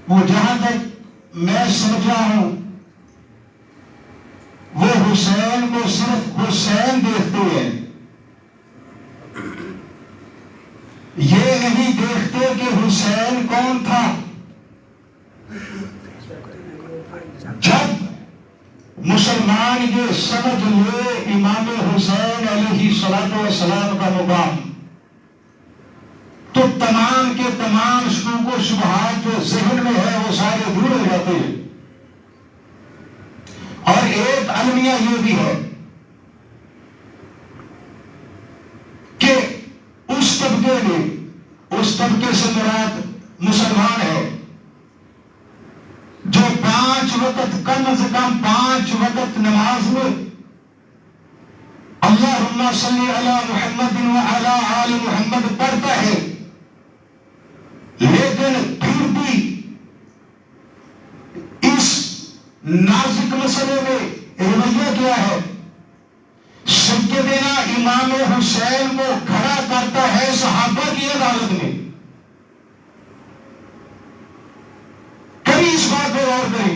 وہ جہاں تک میں سمجھا ہوں وہ حسین کو صرف حسین دیکھتے ہیں، یہ نہیں دیکھتے کہ حسین کون تھا۔ جب مسلمان یہ سمجھ لے امام حسین علیہ السلام کا مقام، تو تمام کے تمام شکوک و شبہات جو ذہن میں ہے وہ سارے دور ہو جاتے ہیں۔ اور ایک المیہ یہ بھی ہے کہ اس طبقے سے مراد مسلمان ہے جو 5 وقت کم از کم 5 وقت نماز میں اللہم صلی علی محمد وعلی آل محمد پڑھتا ہے، لیکن پھر بھی اس نازک مسئلے میں رویہ کیا ہے؟ سیدنا امام حسین کو کھڑا کرتا ہے صحابہ کی عدالت میں۔ کبھی اس بات پہ غور کریں،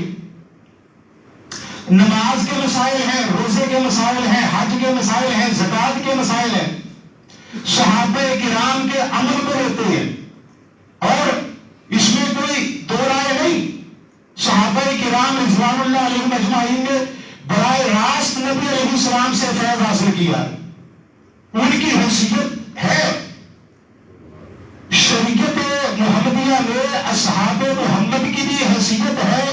نماز کے مسائل ہیں، روزے کے مسائل ہیں، حج کے مسائل ہیں، زکوٰۃ کے مسائل ہیں، صحابہ کرام کے عمل کو لیتے ہیں اور اس میں کوئی دو رائے نہیں۔ صحابہ کرام رضوان اللہ علیہم اجمعین نے براہ راست نبی علیہ السلام سے فیض حاصل کیا، ان کی حیثیت ہے۔ شریعت محمدیہ میں اصحاب محمد کی بھی حیثیت ہے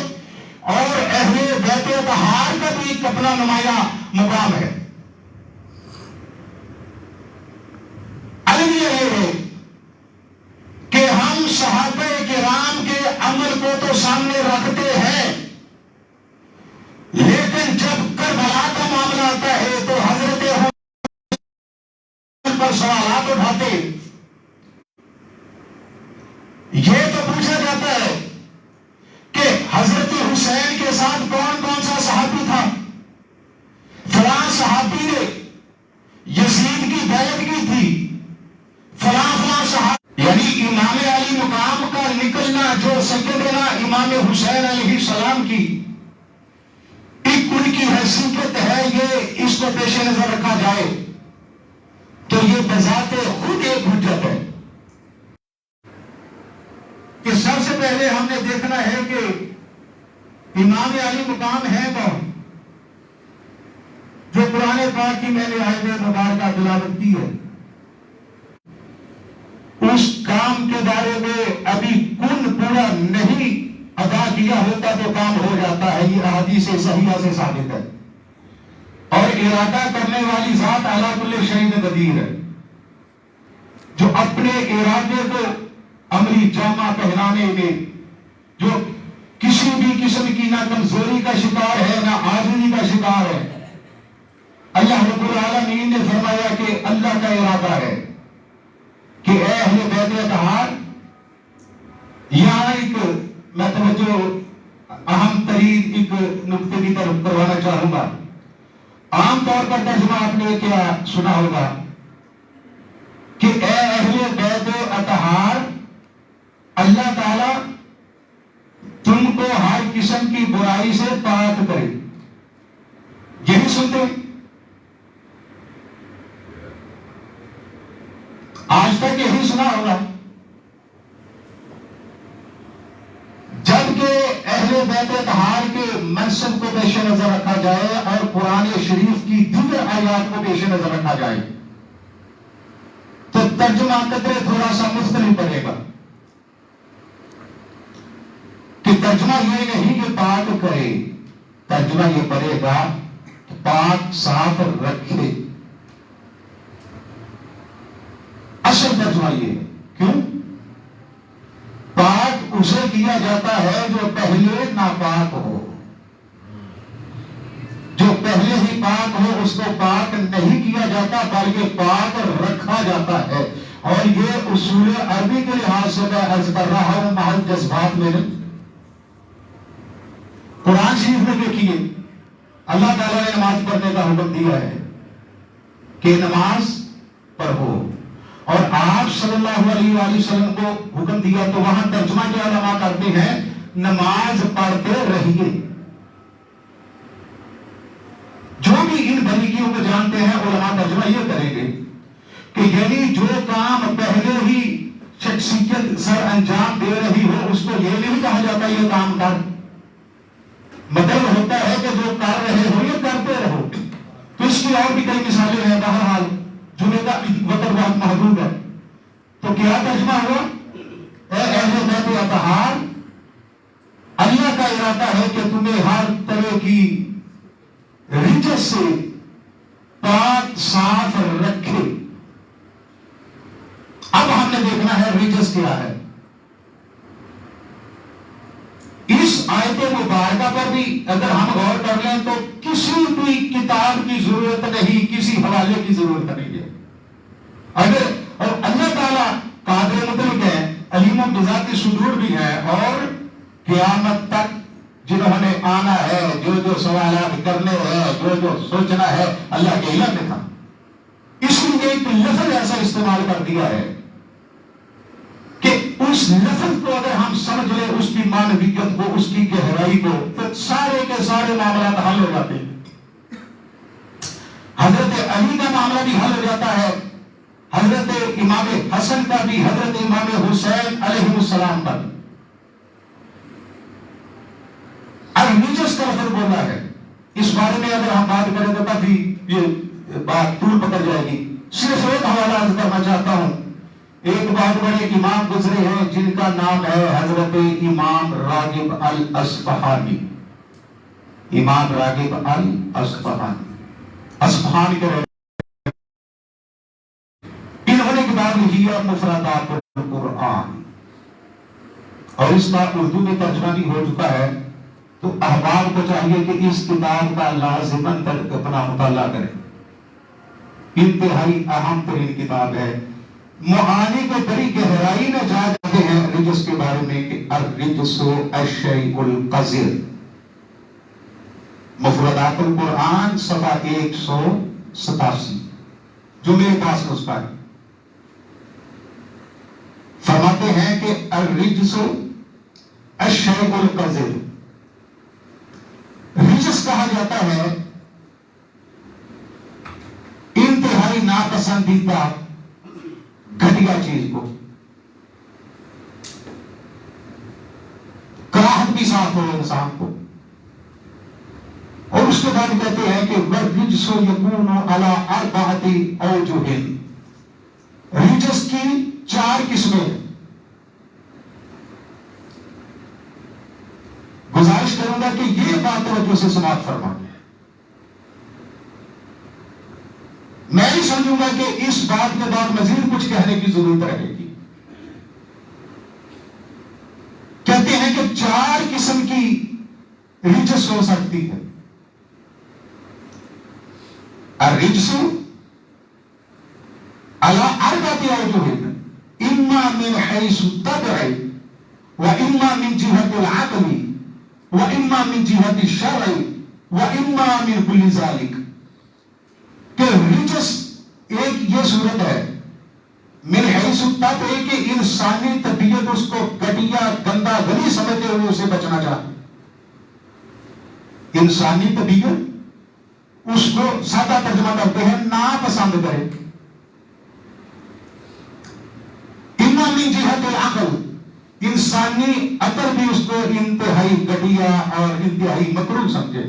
اور اہل بیت اطہار کا بھی ایک اپنا نمایاں مقام ہے۔ المیہ یہ ہے کہ ہم صحابہ کرام کے عمل کو تو سامنے رکھتے ہیں، لیکن جب کربلا کا معاملہ آتا ہے تو حضرت حسین پر سوالات اٹھاتے، یہ تو پوچھا جاتا ہے کہ حضرت حسین کے ساتھ کون کون سا صحابی تھا، فلاں صحابی نے یزید کی بیعت کی تھی، فلاں صحابی، یعنی امام علی مقام کا نکلنا جو سیدنا امام حسین علیہ السلام کی ایک ان کی حیثیت ہے، یہ اس کو پیش نظر رکھا جائے تو یہ بذات خود ایک حجت ہے کہ سب سے پہلے ہم نے دیکھنا ہے کہ امام علی مقام ہے کون، جو قرآن پاک کی میں نے آیت مبارکہ تلاوت کی ہے، اس کام کے بارے میں ابھی کن پورا نہیں ادا کیا ہوتا تو کام ہو جاتا ہے، یہ احادیث صحیحہ سے ثابت ہے۔ اور ارادہ کرنے والی ذات اعلیٰ کل شیء قدیر ہے، جو اپنے ارادے کو عملی جامہ پہنانے میں جو کسی بھی قسم کی نہ کمزوری کا شکار ہے نہ عاجزی کا شکار ہے۔ اللہ رب العالمین نے فرمایا کہ اللہ کا ارادہ ہے کہ اے اہل بیت اطہار، یہاں ایک میں توجہ اہم ترین ایک نقطے کی طرف کروانا چاہوں گا۔ عام طور پر ترجمہ آپ نے کیا سنا ہوگا کہ اے اہل بیت اطہار، اللہ تعالی تم کو ہر قسم کی برائی سے پاک کرے، یہی سنتے ہیں؟ آج تک یہی سنا ہوگا، جبکہ اہل بیت اطہار کے منصب کو پیش نظر رکھا جائے اور قرآن شریف کی دیگر آیات کو پیش نظر رکھا جائے تو ترجمہ قدرے تھوڑا سا مختلف پڑے گا کہ ترجمہ یہ نہیں کہ پاک کرے، ترجمہ یہ پڑے گا پاک صاف رکھے۔ اصل ترجمہ یہ ہے، کیوں؟ پاک اسے کیا جاتا ہے جو پہلے ناپاک ہو، جو پہلے ہی پاک ہو اس کو پاک نہیں کیا جاتا بلکہ پاک رکھا جاتا ہے۔ اور یہ اصول عربی کے لحاظ سے میں عرض کر رہا ہوں، محض جذبات میں نہیں۔ قرآن شریف میں دیکھیے اللہ تعالیٰ نے نماز پڑھنے کا حکم دیا ہے کہ نماز پڑھو، اور آپ صلی اللہ علیہ وآلہ وسلم کو حکم دیا تو وہاں ترجمہ کے علماء کرتے ہیں نماز پڑھتے رہیے. جو بھی ان باریکیوں کو جانتے ہیں علماء ترجمہ یہ کریں گے کہ یعنی جو کام پہلے ہی شخصیت سر انجام دے رہی ہو اس کو یہ نہیں کہا جاتا یہ کام کر. مطلب ہوتا ہے کہ جو کر رہے ہو یہ کرتے رہو. تو اس کی اور بھی کئی مثالیں ہیں. بہرحال جمعے کا وقت بہت محدود ہے. تو کیا ترجمہ ہوا؟ اے اہل بیت اطہار، اللہ کا ارادہ ہے کہ تمہیں ہر طرح کی رجس سے پاک صاف رکھے. اب ہم نے دیکھنا ہے رجس کیا ہے. اس آیت مبارکہ پر بھی اگر ہم غور کر لیں تو کسی بھی کتاب کی ضرورت نہیں، کسی حوالے کی ضرورت نہیں ہے. اگر اور اللہ تعالیٰ قادر مطلق ہے، علیم بذات الصدور بھی ہے، اور قیامت تک جنہوں نے آنا ہے، جو سوالات کرنے ہیں، جو سوچنا ہے، اللہ کے علم میں تھا. اس لیے ایک لفظ ایسا استعمال کر دیا ہے کہ اس لفظ کو اگر ہم سمجھ لیں، اس کی معنویت کو، اس کی گہرائی کو، تو سارے کے سارے معاملات حل ہو جاتے ہیں. حضرت علی کا معاملہ بھی حل ہو جاتا ہے، حضرت امام حسن کا بھی، حضرت امام حسین علیہ السلام کا بھی. ریلیجس کا لفظ بولا ہے. اس بارے میں اگر ہم بات کریں تو کافی یہ بات طول پکڑ جائے گی. صرف ایک حوالہ عرض کرنا چاہتا ہوں. ایک بہت بڑے امام گزرے ہیں جن کا نام ہے حضرت امام راغب الاصفہانی. امام راغب الاصفہانی اصفہان کے رہنے. انہوں نے کتاب لکھی ہے مفردات القرآن، اور اس کا اردو میں ترجمہ بھی ہو چکا ہے. تو احباب کو چاہیے کہ اس کتاب کا لازماً اپنا مطالعہ کریں. انتہائی اہم ترین کتاب ہے. معانی کو بڑی گہرائی میں جاتے ہیں رجس کے بارے میں کہ الرجس الشیء القذر. مفردات القرآن صفحہ 187 جو میرے پاس نسخہ ہے. فرماتے ہیں کہ الرجس الشیء القذر، رجس کہا جاتا ہے انتہائی ناپسندیدہ گھٹیا چیز کو. کراہت بھی صاف ہو انسان کو. اور اس کے بعد کہتے ہیں کہ والرجس یکون علی اربعۃ اوجہ. رجس کی 4 قسمیں ہیں. گزارش کروں گا کہ یہ بات توجہ سے سماعت فرما. میں نہیں سمجھوں گا کہ اس بات کے بعد مزید کچھ کہنے کی ضرورت رہے گی. کہتے ہیں کہ 4 قسم کی رجس ہو سکتی ہے. الرجس علی اربعۃ اوجہ، اما من حیث الطبع، واما من جهة العقل، وَإِمَّا مِن جِهَةِ الشَّرْعِ وَإِمَّا مِن كُلِّ ذَلِكَ. کہ رجس ایک یہ صورت ہے من حیث الطبع کہ انسانی طبیعت اس کو گھٹیا گندا غلی سمجھتے ہوئے اسے بچنا چاہتے. انسانی طبیعت اس کو سادہ ترجمہ کرتے ہیں ناپسند کرے. اِمَّا مِن جِهَةِ العقل، انسانی عقل بھی اس کو انتہائی گھٹیا اور انتہائی مکروہ سمجھے.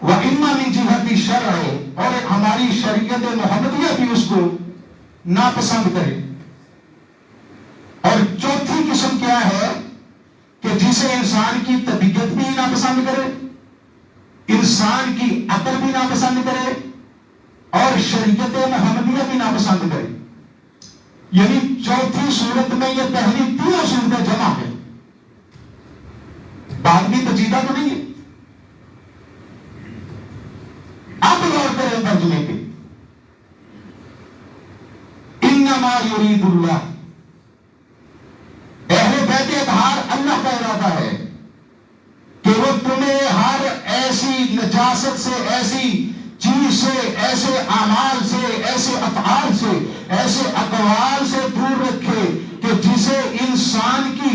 وَإِمَّا مِن جِهَةِ الشَّرْعِ، اور ہماری شریعت محمدیہ بھی اس کو ناپسند کرے. اور چوتھی قسم کیا ہے کہ جسے انسان کی طبیعت بھی ناپسند کرے، انسان کی عقل بھی ناپسند کرے، اور شریعت محمدیہ بھی ناپسند کرے. یعنی چوتھی صورت میں یہ پہلی 3 صورتیں جمع ہے. بات بھی پیچیدہ تو نہیں ہے. اب غور کریں ترجمے پہ. انما یرید اللہ، اہل بیت اطہار اللہ کا ارادہ ہے کہ وہ تمہیں ہر ایسی نجاست سے، ایسی چیز سے، ایسے اعمال سے، ایسے افعال سے، ایسے اقوال سے دور رکھے کہ جسے انسان کی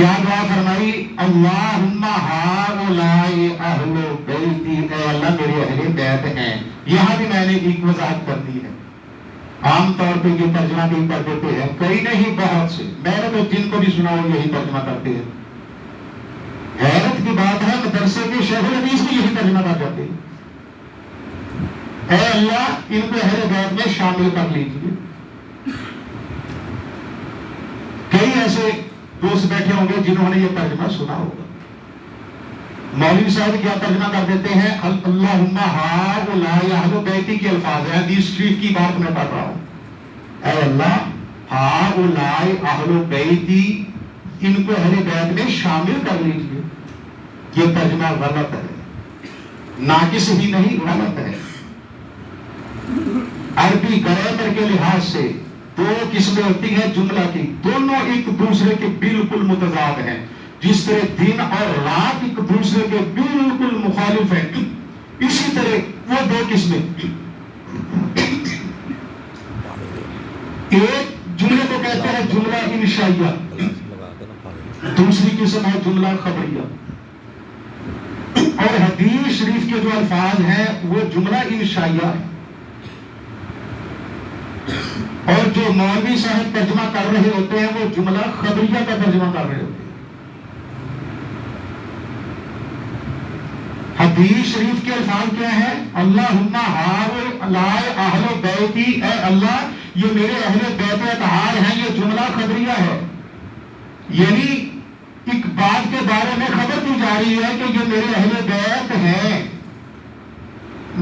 کیا دعا فرمائی؟ اللہم ہؤلاء اہل بیتی، اے اللہ میرے اہل بیت ہیں. یہاں بھی میں نے ایک وضاحت کر دی ہے. عام طور پہ یہ ترجمہ بھی کر دیتے ہیں، کئی نہیں بہت سے، میں نے تو جن کو بھی سنا ہو یہی ترجمہ کرتے ہیں. حیرت کی بات ہے مدرسے کے شیخ الحدیث بھی یہی ترجمہ کر جاتے ہیں، اے اللہ ان کو اہل بیت میں شامل کر لیجیے. کئی ایسے دوست بیٹھے ہوں گے جنہوں نے یہ ترجمہ سنا ہوگا. مولوی صاحب کیا ترجمہ کر دیتے ہیں؟ اللہم ہؤلاء اہل بیتی کے الفاظ ہیں، حدیث شریف کی بات میں پڑھ رہا ہوں. اے اللہ ہؤلاء اہل بیتی، ان کو اہل بیت میں شامل کر لیجیے. یہ ترجمہ غلط ہے، ناقص ہی نہیں غلط ہے. عربی گرامر کے لحاظ سے دو قسمیں ہوتی ہیں جملہ کی، دونوں ایک دوسرے کے بالکل متضاد ہیں. جس طرح دن اور رات ایک دوسرے کے بالکل مخالف ہیں، اسی طرح وہ دو قسمیں، ایک جملے کو کہتے ہیں جملہ انشائیہ، دوسری قسم ہے جملہ خبریہ. اور حدیث شریف کے جو الفاظ ہیں وہ جملہ انشائیہ ہے، اور جو مولوی صاحب ترجمہ کر رہے ہوتے ہیں وہ جملہ خبریہ کا ترجمہ کر رہے ہوتے ہیں. حدیث شریف کے الفاظ کیا ہیں؟ اللہم ہؤلاء اہل بیتی، اے اللہ یہ میرے اہل بیت اطہار ہیں. یہ جملہ خبریہ ہے، یعنی ایک بات کے بارے میں خبر دی جا رہی ہے کہ یہ میرے اہل بیت ہیں.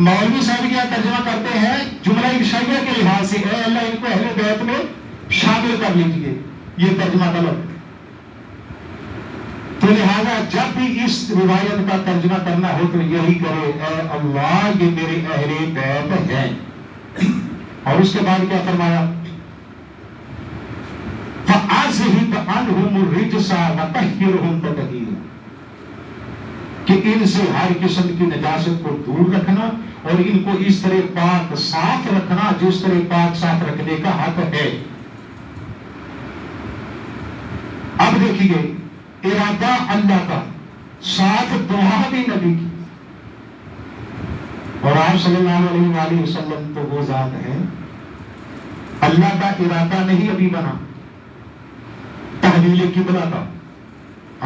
مولوی صاحب کیا ترجمہ کرتے ہیں جملہ انشائیہ کے لحاظ سے، اے اللہ ان کو اہل بیت میں شامل کر لیجیے. یہ ترجمہ غلط ہے. تو لہذا جب بھی اس روایت کا ترجمہ کرنا ہو تو یہی کرے، اے اللہ یہ میرے اہل بیت ہیں. اور اس کے بعد کیا فرمایا؟ فَأَذْهِبْ عَنْهُمُ الرِّجْسَ وَطَهِّرْهُمْ تَطْهِيرًا، کہ ان سے ہر قسم کی نجاست کو دور رکھنا اور ان کو اس طرح پاک صاف رکھنا جس طرح پاک صاف رکھنے کا حق ہے. اب دیکھیے ارادہ اللہ کا، ساتھ دعا بھی نبی کی، اور آپ صلی اللہ علیہ وآلہ وسلم تو وہ ذات ہے اللہ کا ارادہ نہیں ابھی بنا تحویل قبلہ کا.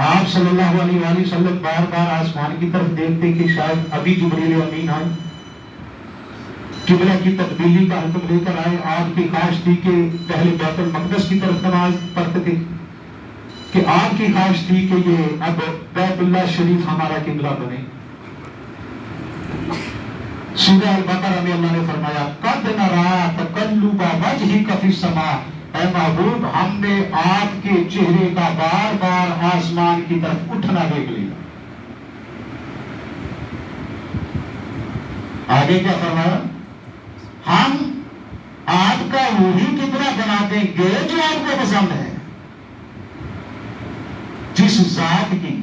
آپ صلی اللہ علیہ وآلہ وسلم بار بار آسمان کی طرف دیکھتے کہ شاید ابھی جبریل امین آئے، قبلہ کی تبدیلی کا حکم لے کر آئے. آپ کی خواہش تھی کہ پہلے بیت المقدس کی طرف نماز پڑھتے تھے، کہ آپ کی خواہش تھی کہ یہ اب بیت اللہ شریف ہمارا قبلہ بنے. سورہ البقرہ میں اللہ نے فرمایا قد نرى تقلب وجهك في السماء، اے محبوب ہم نے آپ کے چہرے کا بار بار آسمان کی طرف اٹھنا دیکھ لیا. آگے کیا فرمایا؟ ہم آپ کا وہی قبلہ بنا دیں گے جو آپ کو پسند ہے. جس ذات کی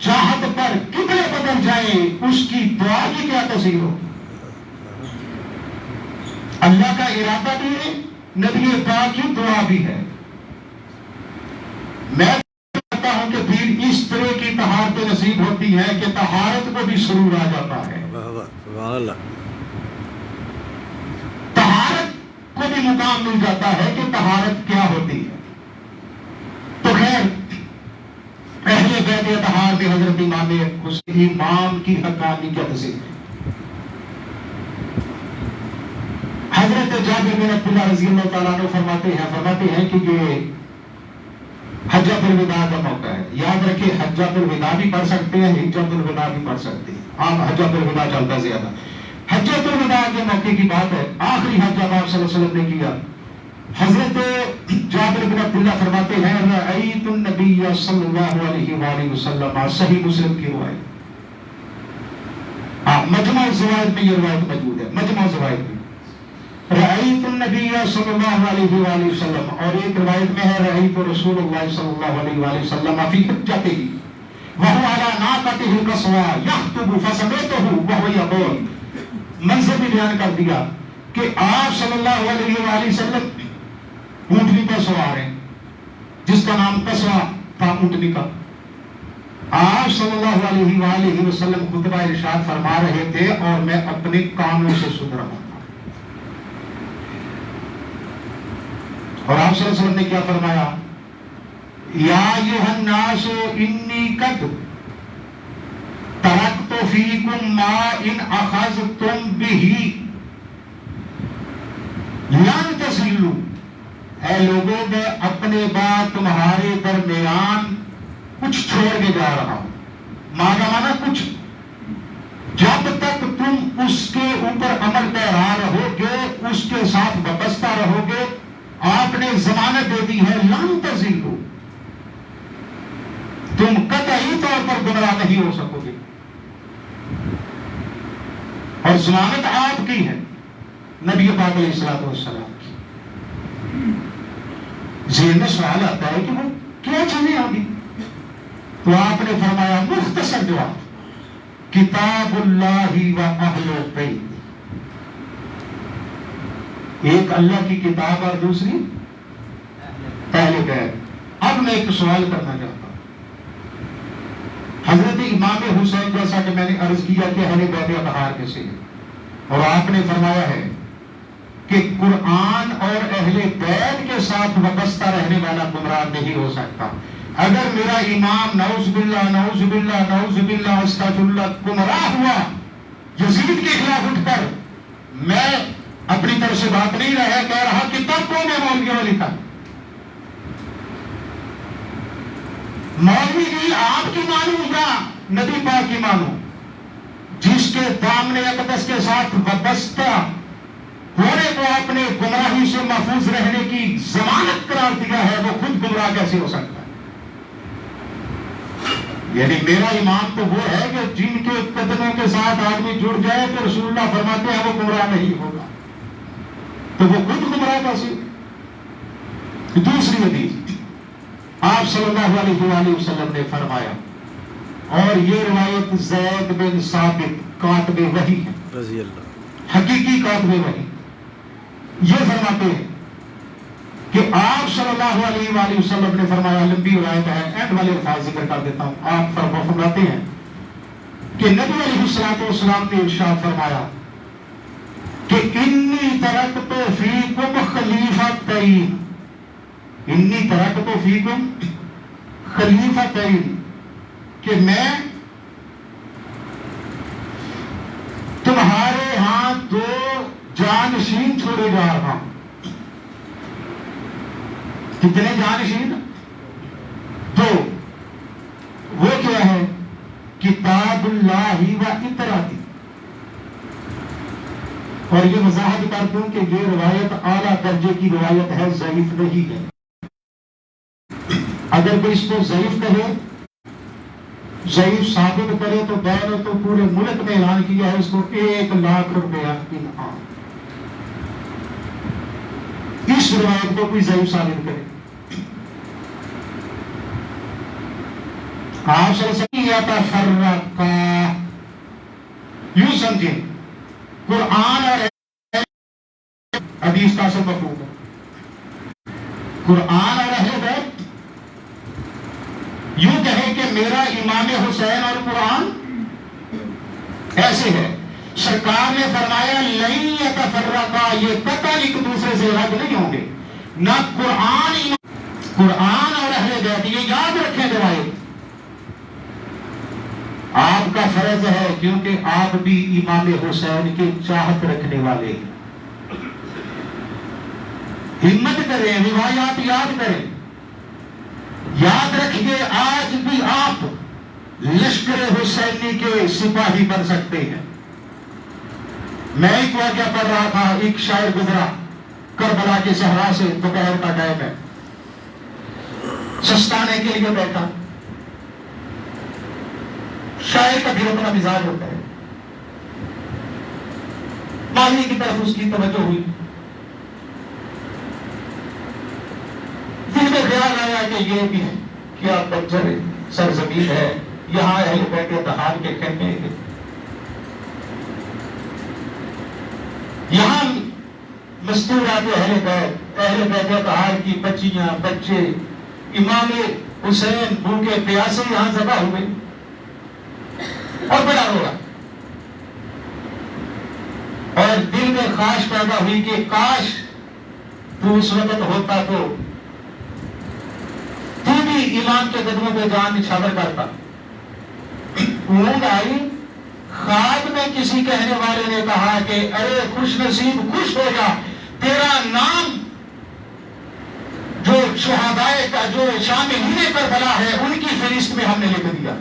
چاہت پر قبلے بدل جائے اس کی دعا کی کیا تاثیر ہو. اللہ کا ارادہ بھی ہے، نبی پاک کی دعا بھی ہے. میں کہتا ہوں کہ پھر اس طرح کی طہارت نصیب ہوتی ہے کہ طہارت کو بھی سرور آ جاتا ہے. طہارت کو بھی مقام مل جاتا ہے کہ طہارت کیا ہوتی ہے. تو خیر اہل بیت اطہار میں حضرت امام کی حقانی کیا تصدیق ہے. حضرت جابر بن عبداللہ رضی اللہ تعالیٰ عنہ فرماتے ہیں کہ یہ حجۃ الوداع کا موقع ہے. یاد رکھیں حجۃ الوداع بھی پڑھ سکتے ہیں، حجۃ الوداع بھی پڑھ سکتے ہیں. عام حجۃ الوداع چلتا زیادہ. حجۃ الوداع کے موقع کی بات ہے، آخری حج آپ صلی اللہ علیہ وسلم نے کیا. حضرت جابر بن عبداللہ فرماتے ہیں رأیت النبی صلی اللہ علیہ وآلہ وسلم، صحیح مسلم کی روایت، مجمع الزوائد میں یہ روایت موجود ہے. مجمع الزوائد میں رأیت النبی صلی اللہ علیہ وآلہ وسلم، اور ایک روایت میں ہے رأیت رسول اللہ صلی اللہ علیہ وآلہ وسلم فی حجتہ وہو علی ناقتہ القصوى یخطب فسمعتہ وہو یقول. منظر بھی بیان کر دیا کہ آپ صلی اللہ علیہ وآلہ وسلم اونٹنی پر سوار ہیں جس کا نام قصوہ کا اونٹنی کا. آپ صلی اللہ علیہ وآلہ وسلم خطبہ ارشاد فرما رہے تھے اور میں اپنے کانوں سے سن رہا تھا. اور آپ صلی اللہ علیہ وسلم نے کیا فرمایا؟ یا ایھا الناس انی قد ترکت فیکم ما ان اخذتم بہ لن تضلوا. اے لوگوں، میں اپنے بعد تمہارے درمیان کچھ چھوڑ کے جا رہا ہوں. مانا کچھ. جب تک تم اس کے اوپر عمل پیرا رہو گے، اس کے ساتھ وابستہ رہو گے، آپ نے ضمانت دے دی ہے لن تضلوا، تم قطعی طور پر گمراہ نہیں ہو سکو گے. اور ضمانت آپ کی ہے، نبی پاک علیہ الصلوۃ والسلام کی. ذہن میں سوال آتا ہے کہ وہ کیا چیزیں ہوگی؟ تو آپ نے فرمایا مختصر جواب، کتاب اللہ و اہل بیت. ایک اللہ کی کتاب اور دوسری اہل بیت. اب میں ایک سوال کرنا چاہتا ہوں. حضرت امام حسین، جیسا کہ میں نے عرض کیا کہ اہل بیت اطہار کیسے ہیں، اور آپ نے فرمایا ہے کہ قرآن اور اہل بیت کے ساتھ وابستہ رہنے والا گمراہ نہیں ہو سکتا. اگر میرا امام نعوذ باللہ نعوذ باللہ نعوذ باللہ استغفر اللہ گمراہ ہوا یزید کے خلاف اٹھ کر، میں اپنی طرف سے بات نہیں کہہ رہا کہ تب کو میں مولویوں نے لکھا. مولوی جی آپ کی مانوں یا نبی پاک کی مانوں؟ جس کے دامن اقدس کے ساتھ وابستہ ہونے کو آپ نے گمراہی سے محفوظ رہنے کی ضمانت قرار دیا ہے، وہ خود گمراہ کیسے ہو سکتا ہے؟ یعنی میرا امام تو وہ ہے کہ جن کے قدموں کے ساتھ آدمی جڑ جائے تو رسول اللہ فرماتے ہیں وہ گمراہ نہیں ہوگا، تو وہ خود گمراہ کیسے؟ دوسری حدیث آپ صلی اللہ علیہ وآلہ وسلم نے فرمایا، اور یہ روایت زید بن ثابت کاتب وحی ہے، رضی اللہ، حقیقی کاتب وحی، یہ فرماتے ہیں کہ آپ صلی اللہ علیہ وآلہ وسلم نے فرمایا، لمبی روایت ہے، اینڈ والے الفاظ ذکر کر دیتا ہوں. آپ فرماتے ہیں کہ نبی علیہ الصلوۃ والسلام نے ارشاد فرمایا کہ انی ترکت فیکم خلیفتین، انی ترکت فیکم خلیفتین، کہ میں تمہارے ہاں دو جانشین چھوڑے جا رہا ہوں. کتنے جانشین؟ دو. وہ کیا ہے؟ کتاب اللہ و اطراتی. اور یہ وضاحت کر دوں کہ یہ روایت اعلیٰ درجے کی روایت ہے، ضعیف نہیں ہے. اگر کوئی اس کو ضعیف کہے، ضعیف ثابت کرے تو میں نے تو پورے ملک میں اعلان کیا ہے اس کو 1,00,000 روپیہ انعام. اس روایت کو کوئی ضعیف ثابت کرے. آپ فرقا، یوں سمجھیں قرآن اور حدیث کا اصل مفہوم ہے. قرآن اور اہل بیت یوں کہے کہ میرا امام حسین اور قرآن ایسے ہے. سرکار نے فرمایا لن یتفرقا، یہ قطعاً ایک دوسرے سے الگ نہیں ہوں گے. نہ قرآن اور اہل بیت، یہ یاد رکھیں روایت. آپ کا فرض ہے کیونکہ آپ بھی امام حسین کی چاہت رکھنے والے ہیں. ہمت کریں، روایات یاد کریں. یاد رکھیے آج بھی آپ لشکر حسینی کے سپاہی بن سکتے ہیں. میں ایک واقعہ پڑھ رہا تھا، ایک شاعر گزرا کربلا کے صحرا سے، دوپہر کا ٹائم ہے، سستانے کے لیے بیٹھا. شاعر کا بھی اپنا مزاج ہوتا ہے. ماضی کی طرف اس کی توجہ ہوئی، دل میں خیال آیا کہ یہ بھی کیا بنجر سرزمین ہے، یہاں اہل بیت اطہار کے خیمے ہیں، یہاں مستورات اہل بیت اطہار کی بچیاں بچے امام حسین بھوکے پیاسے یہاں ذبح ہوئے اور بڑا رو رہا، اور دل میں خواہش پیدا ہوئی کہ کاش تو اس وقت ہوتا تو بھی امام کے قدموں پہ جان نچھاور کرتا۔ اونگ آئی، خواب میں کسی کہنے والے نے کہا کہ ارے خوش نصیب، خوش ہو جا، تیرا نام جو شہدائے کا، جو شاملین کربلا ہے، ان کی فہرست میں ہم نے لکھ دیا۔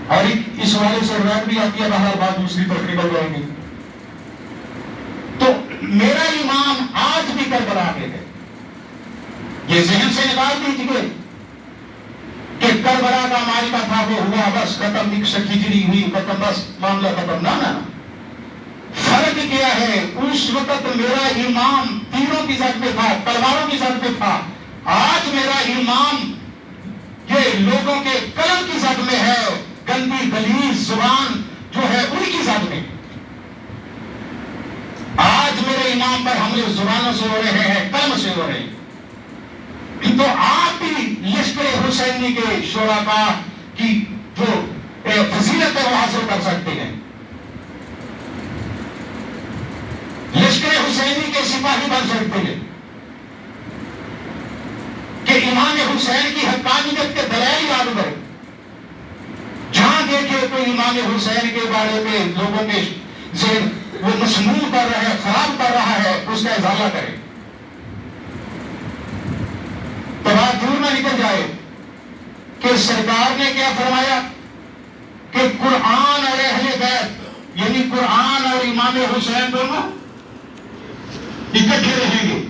اور اس والے سے روایت بھی آتی ہے، بہرحال بات دوسری طرف نکل جائے گی۔ تو میرا امام آج بھی کربلا کے ہے، یہ ذہن سے نکال دیجیے کہ کربلا کا معرکہ تھا، وہ ہوا، بس ختم، ایک ہجری ہوئی، ختم، بس معاملہ ختم۔ نہ فرق کیا ہے، اس وقت میرا امام تیروں کی زد میں تھا، تلواروں کی زد میں تھا، آج میرا امام یہ لوگوں کے قلم کی زد میں ہے، گندی غلیظ زبان جو ہے ان کی زد میں۔ آج میرے امام پر حملے زبانوں سے ہو رہے ہیں، قلم سے ہو رہے ہیں۔ تو آپ بھی لشکر حسینی کے شرکاء کی جو فضیلت ہے وہ حاصل کر سکتے ہیں، لشکر حسینی کے سپاہی بن سکتے ہیں، کہ امام حسین کی حقانیت کے دلائل یاد کریں۔ جہاں دیکھے تو امام حسین کے بارے میں لوگوں کے ذہن وہ مسموم کر رہا ہے، خراب کر رہا ہے، اس کا ازالہ کرے، تو بات دور نہ نکل جائے کہ سرکار نے کیا فرمایا کہ قرآن اور اہل بیت، یعنی قرآن اور امام حسین دونوں اکٹھے رہیں گے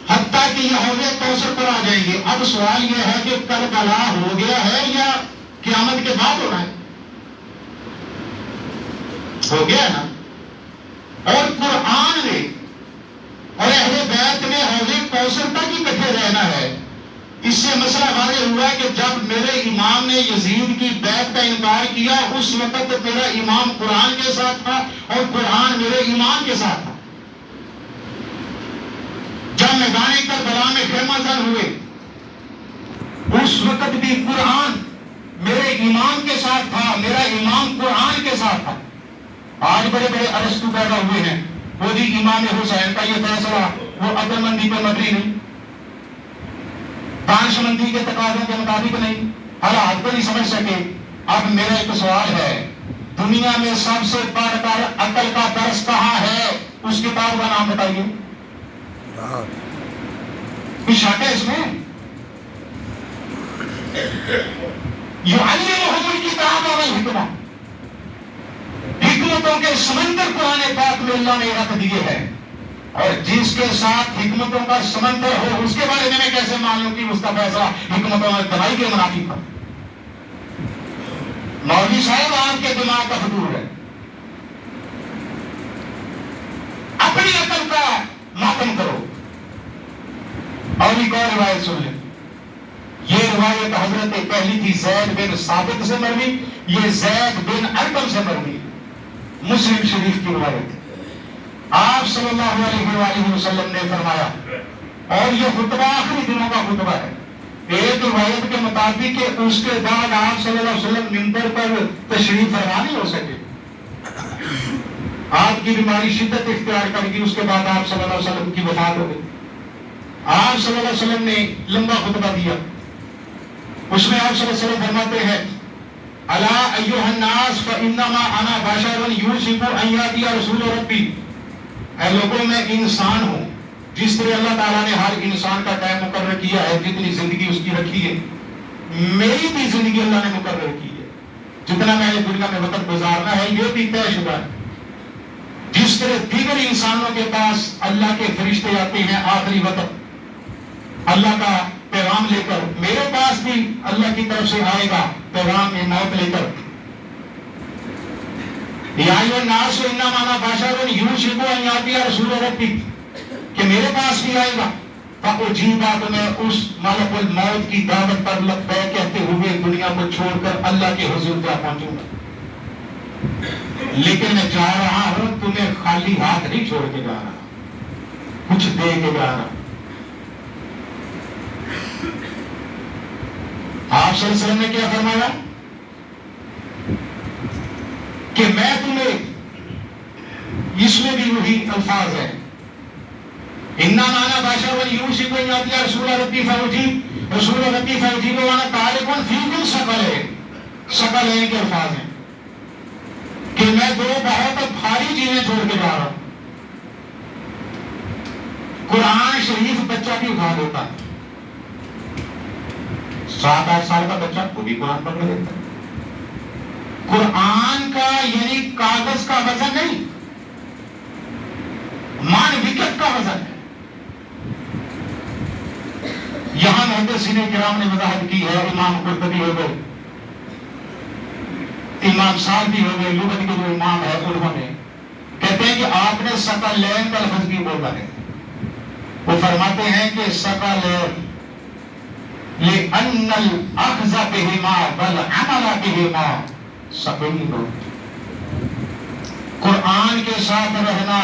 حتیٰ کہ یہ حوض کوثر پر آ جائیں گے۔ اب سوال یہ ہے کہ کربلا ہو گیا ہے یا قیامت کے بعد ہو رہا ہے؟ ہو گیا نا۔ اور قرآن نے اور اہل بیت نے حوض کوثر تک اکٹھے رہنا ہے۔ اس سے مسئلہ واضح ہوا کہ جب میرے امام نے یزید کی بیعت کا انکار کیا، اس وقت میرا امام قرآن کے ساتھ تھا اور قرآن میرے امام کے ساتھ تھا۔ جب میدان کربلا میں خیمہ زن ہوئے، اس وقت بھی قرآن میرے امام کے ساتھ تھا، میرا امام قرآن کے ساتھ تھا۔ آج بڑے بڑے ارسطو پیدا ہوئے ہیں، وہ بھی امام حسین کا یہ فیصلہ وہ عقل مندی پر مبنی نہیں، دانش مندی کے تقاضوں کے مطابق نہیں، حالات کو نہیں سمجھ سکے۔ اب میرا ایک سوال ہے، دنیا میں سب سے بڑھ کر عقل کا درس کہاں ہے؟ اس کتاب کا نام بتائیے، کچھ شک ہے اس میں؟ یعلمہم الکتاب والحکمہ، حکمتوں کے سمندر قرآن پاک میں اللہ نے رکھ دیے ہیں، اور جس کے ساتھ حکمتوں کا سمندر ہو اس کے بارے میں میں کیسے معلوم کہ اس کا فیصلہ حکمتوں اور دوائی کے منافق ہے؟ مولوی صاحب آپ کے دماغ کا فطور ہے، اپنی عقل کا ماتم کرو۔ اور ایک اور روایت سن لیں، یہ روایت حضرت پہلی تھی زید بن ثابت سے مروی، یہ زید بن ارقم سے مروی، مسلم شریف کی روایت۔ آپ صلی اللہ علیہ وآلہ وسلم نے فرمایا، اور یہ خطبہ آخری دنوں کا خطبہ ہے، ایک روایت کے مطابق کہ اس کے بعد آپ صلی اللہ علیہ وسلم منبر پر تشریف فرما نہیں ہو سکے، آپ کی بیماری شدت اختیار کر گئی، اس کے بعد آپ صلی اللہ علیہ وسلم کی وفات ہو گئی۔ آپ صلی اللہ علیہ وسلم نے لمبا خطبہ دیا، اس میں آپ صلی اللہ علیہ وسلم فرماتے ہیں، الا ایھا الناس فانما انا بشر یوشک ان یاتی رسول ربی، اے لوگوں میں انسان ہوں، جس طرح اللہ تعالیٰ نے ہر انسان کا ٹائم مقرر کیا ہے، جتنی زندگی اس کی رکھی ہے، میری بھی زندگی اللہ نے مقرر کی ہے، جتنا میں نے دنیا میں وقت گزارنا ہے یہ بھی طے شدہ ہے۔ جس طرح دیگر انسانوں کے پاس اللہ کے فرشتے آتے ہیں آخری وقت اللہ کا پیغام لے کر، میرے پاس بھی اللہ کی طرف سے آئے گا پیغام موت لے کر، یا ایھا الناس انما انا بشر یوشک ان یاتی رسول ربی، کہ میرے پاس بھی آئے گا، فاجیبا، تو میں اس ملک الموت کی دعوت پر لبیک کہتے ہوئے دنیا کو چھوڑ کر اللہ کے حضور جا پہنچوں گا، لیکن میں جا رہا ہوں تمہیں خالی ہاتھ نہیں چھوڑ کے جا رہا، کچھ دے کے جا رہا۔ آپ صلی اللہ علیہ وسلم نے کیا فرمایا کہ میں تمہیں، اس میں بھی وہی الفاظ ہے، اِنَّا مَا بَشَرٌ يُوشِكُ أَن يَأْتِيَ رَسُولُ رَبِّي فَأُجِيبُ وَأَنَا طَالِبٌ فِيكُمْ ثَقَلَيْنِ کے الفاظ ہیں کہ میں دو بہت بھاری چیزیں چھوڑ کے جا رہا ہوں۔ قرآن شریف بچہ بھی اٹھا دیتا ہے، 7-8 سال کا بچہ وہ بھی قرآن پڑھ لیتا ہے۔ قرآن کا یعنی کاغذ کا وزن نہیں، مان وکٹ کا وزن ہے۔ یہاں محدثین کرام نے وضاحت کی ہے، امام قرطبی ہو گئے، امام سعدی ہو گئے، لغت کے جو امام ہے انہوں نے کہتے ہیں کہ آپ نے ثقلین کا لفظ بھی بولا ہے۔ وہ فرماتے ہیں کہ ثقلین لِأَنَّ الْأَخْذَ بِهِمَا وَالْعَمَلَ بِهِمَا ثقیل۔ قرآن کے ساتھ رہنا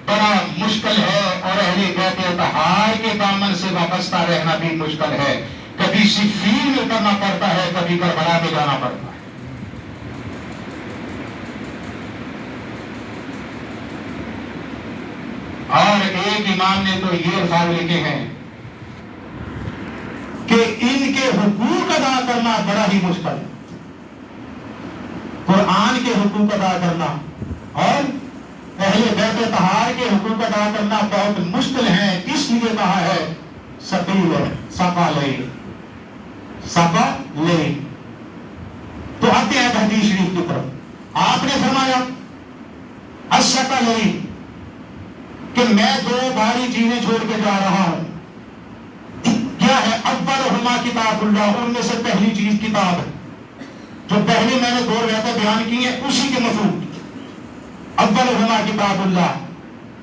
بڑا مشکل ہے اور اہل بیت اطہار کے دامن سے وابستہ رہنا بھی مشکل ہے۔ کبھی صفین میں کرنا پڑتا ہے، کبھی کربلا میں جانا پڑتا ہے۔ اور ایک امام نے تو یہ الفاظ لکھے ہیں کہ ان کے حقوق ادا کرنا بڑا ہی مشکل ہے۔ قرآن کے حقوق ادا کرنا اور اہل بیت طہار کے حقوق ادا کرنا بہت مشکل ہے، اس لیے کہا ہے ثقیل ہے، ثقلین۔ تو آتے ہیں حدیث شریف کی طرف۔ آپ نے فرمایا الثقلین کہ میں دو بھاری چیزیں چھوڑ کے جا رہا ہوں۔ کیا ہے؟ اولہما کتاب اللہ، ان میں سے پہلی چیز کتاب ہے۔ جو پہلی میں نے دو روایتیں بیان کی ہیں اسی کے مفہوم، اولہما کتاب اللہ،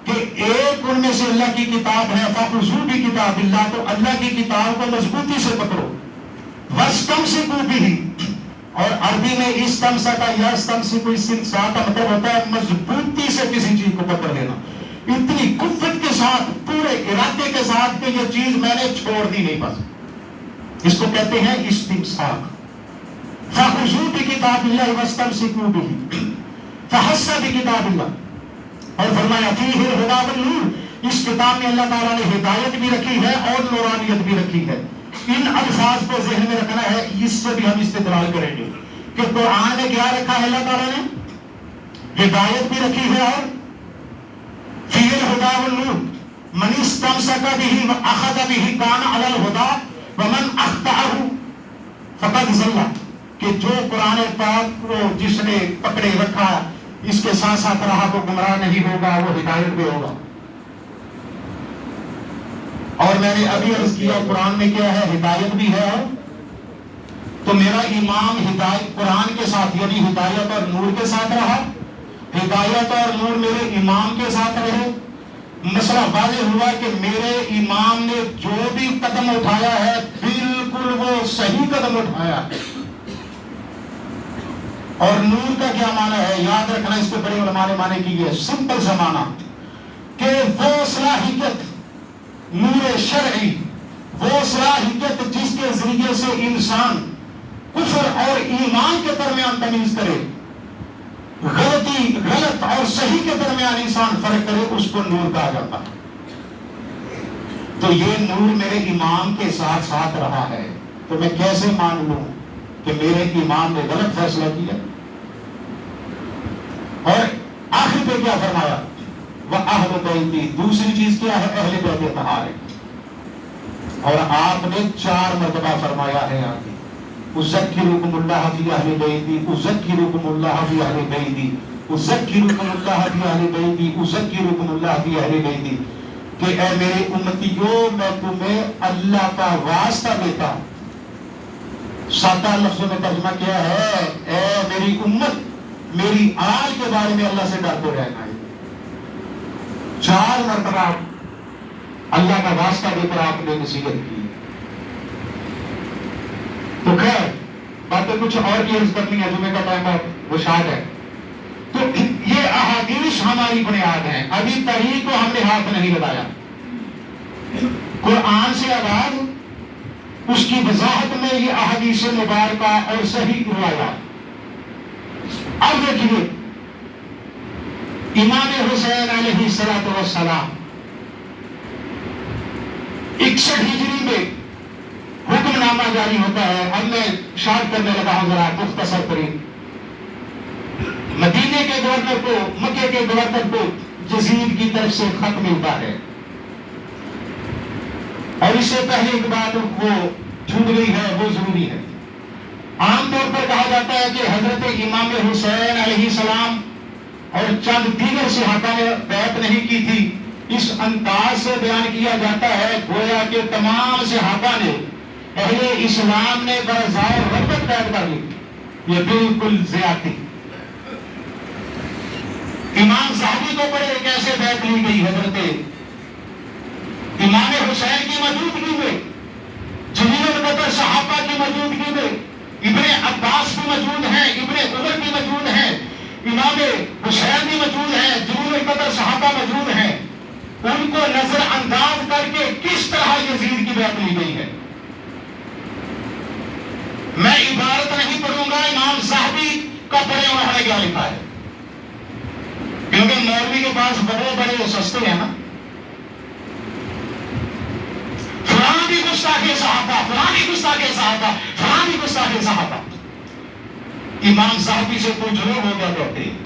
کہ ایک ان میں سے اللہ کی کتاب ہے، فخذوا بکتاب اللہ، تو اللہ کی کتاب کو مضبوطی سے پکڑو، واستمسکوا بہ، اور عربی میں استمسک یا استمسک استمساک کا مطلب ہوتا ہے مضبوطی سے کسی چیز کو پکڑ لینا، اتنی قوت کے ساتھ، پورے ارادے کے ساتھ کہ یہ چیز میں نے چھوڑ دی نہیں، بس اس کو کہتے ہیں استمساک۔ فخذوا بکتاب اللہ واستمسکوا بہ، فحث بکتاب اللہ، اور فرمایا فیہ الہدی والنور، اس کتاب میں اللہ تعالیٰ نے ہدایت بھی رکھی ہے اور نورانیت بھی رکھی ہے۔ ان الفاظ کو ذہن میں رکھنا ہے، اس سے بھی ہم استدلال کریں گے کہ قرآن میں کیا رکھا ہے، اللہ تعالیٰ نے ہدایت بھی رکھی ہے اور فیہ الہدی والنور، من استمسک بہ واخذ بہ کان علی الہدی ومن اخطأہ فقد ضل، کہ جو قرآن پاک کو جس نے پکڑے رکھا، اس کے ساتھ ساتھ رہا، تو گمراہ نہیں ہوگا، وہ ہدایت بھی ہوگا۔ اور میں نے ابھی عرض کیا قرآن میں کیا ہے، ہدایت بھی ہے، تو میرا امام ہدایت قرآن کے ساتھ یعنی ہدایت اور نور کے ساتھ رہا، ہدایت اور نور میرے امام کے ساتھ رہے۔ مسئلہ واضح ہوا کہ میرے امام نے جو بھی قدم اٹھایا ہے بالکل وہ صحیح قدم اٹھایا ہے۔ اور نور کا کیا معنی ہے، یاد رکھنا، اس کو بڑے علماء نے معنی کی ہے، سمپل سا معنی کہ وہ صلاحیت، نور شرعی، وہ صلاحیت جس کے ذریعے سے انسان کفر اور ایمان کے درمیان تمیز کرے، غلط اور صحیح کے درمیان انسان فرق کرے، اس کو نور کہا جاتا ہے۔ تو یہ نور میرے امام کے ساتھ ساتھ رہا ہے، تو میں کیسے مان لوں کہ میرے امام نے غلط فیصلہ کیا؟ اور آخر پہ کیا فرمایا، وَأَهْلُ بَيْتِي، دوسری چیز کیا ہے، اہل بیت طہار، اور آپ نے 4 مرتبہ فرمایا ہے آگے، اذکرکم اللہ فی اہل بیتی، اذکرکم اللہ فی اہل بیتی، اذکرکم اللہ فی اہل بیتی، اذکرکم اللہ فی اہل بیتی، کہ اے میرے امتیوں میں تمہیں اللہ کا واسطہ دیتا ہوں۔ سادہ لفظوں میں ترجمہ کیا ہے، اے میری امت، میری آل کے بارے میں اللہ سے ڈرتے رہنا ہے۔ 4 مرتبہ اللہ کا واسطہ دے کر آپ نے نصیحت کی۔ تو خیر باتیں کچھ اور کی عرض کرنی ہے، جمعے کا ٹائم ہے، وہ شاید ہے۔ تو یہ احادیث ہماری بنیاد ہیں، ابھی تحریک کو ہم نے ہاتھ نہیں لگایا۔ قرآن سے آغاز، اس کی وضاحت میں یہ احادیث مبارکہ اور صحیح روایات. اب دیکھیے امام حسین علیہ السلام 61 ہجری میں حکم نامہ جاری ہوتا ہے. اب میں شارٹ کرنے لگا ہوں ذرا مختصر ترین. مدینے کے گورنر کو، مکے کے گورنر کو یزید کی طرف سے خط ملتا ہے، اور اس سے پہلے ایک بات وہ چھوٹ گئی ہے، وہ ضروری ہے. عام طور پر کہا جاتا ہے کہ حضرت امام حسین علیہ السلام اور چند دیگر صحابہ نے بیعت نہیں کی تھی. اس انداز سے بیان کیا جاتا ہے گویا کہ تمام صحابہ نے، اہل اسلام نے برضائے رغبت بیعت کر لی. یہ بالکل زیادتی. امام صاحبی کو پڑھے کیسے بیعت لی گئی حضرت امام حسین کی موجودگی میں، جلیل القدر صحابہ کی موجودگی میں، ابن عباس بھی موجود ہیں، ابن عمر بھی موجود ہیں، امام حسین بھی موجود ہیں، جلیل القدر صحابہ موجود ہیں. ان کو نظر انداز کر کے کس طرح یزید کی بیعت لی گئی ہے؟ میں عبارت نہیں پڑھوں گا، امام صاحبی کا پڑھے انہوں نے کیا لکھا ہے، کیونکہ مولوی کے پاس بڑے بڑے سستے ہیں نا. فلاں بھی گستاخ صحابہ، فلاں بھی گستاخ صحابہ، فلاں بھی گستاخ صحابہ. امام صاحبی سے کچھ لوگ ہو گیا کہتے ہیں،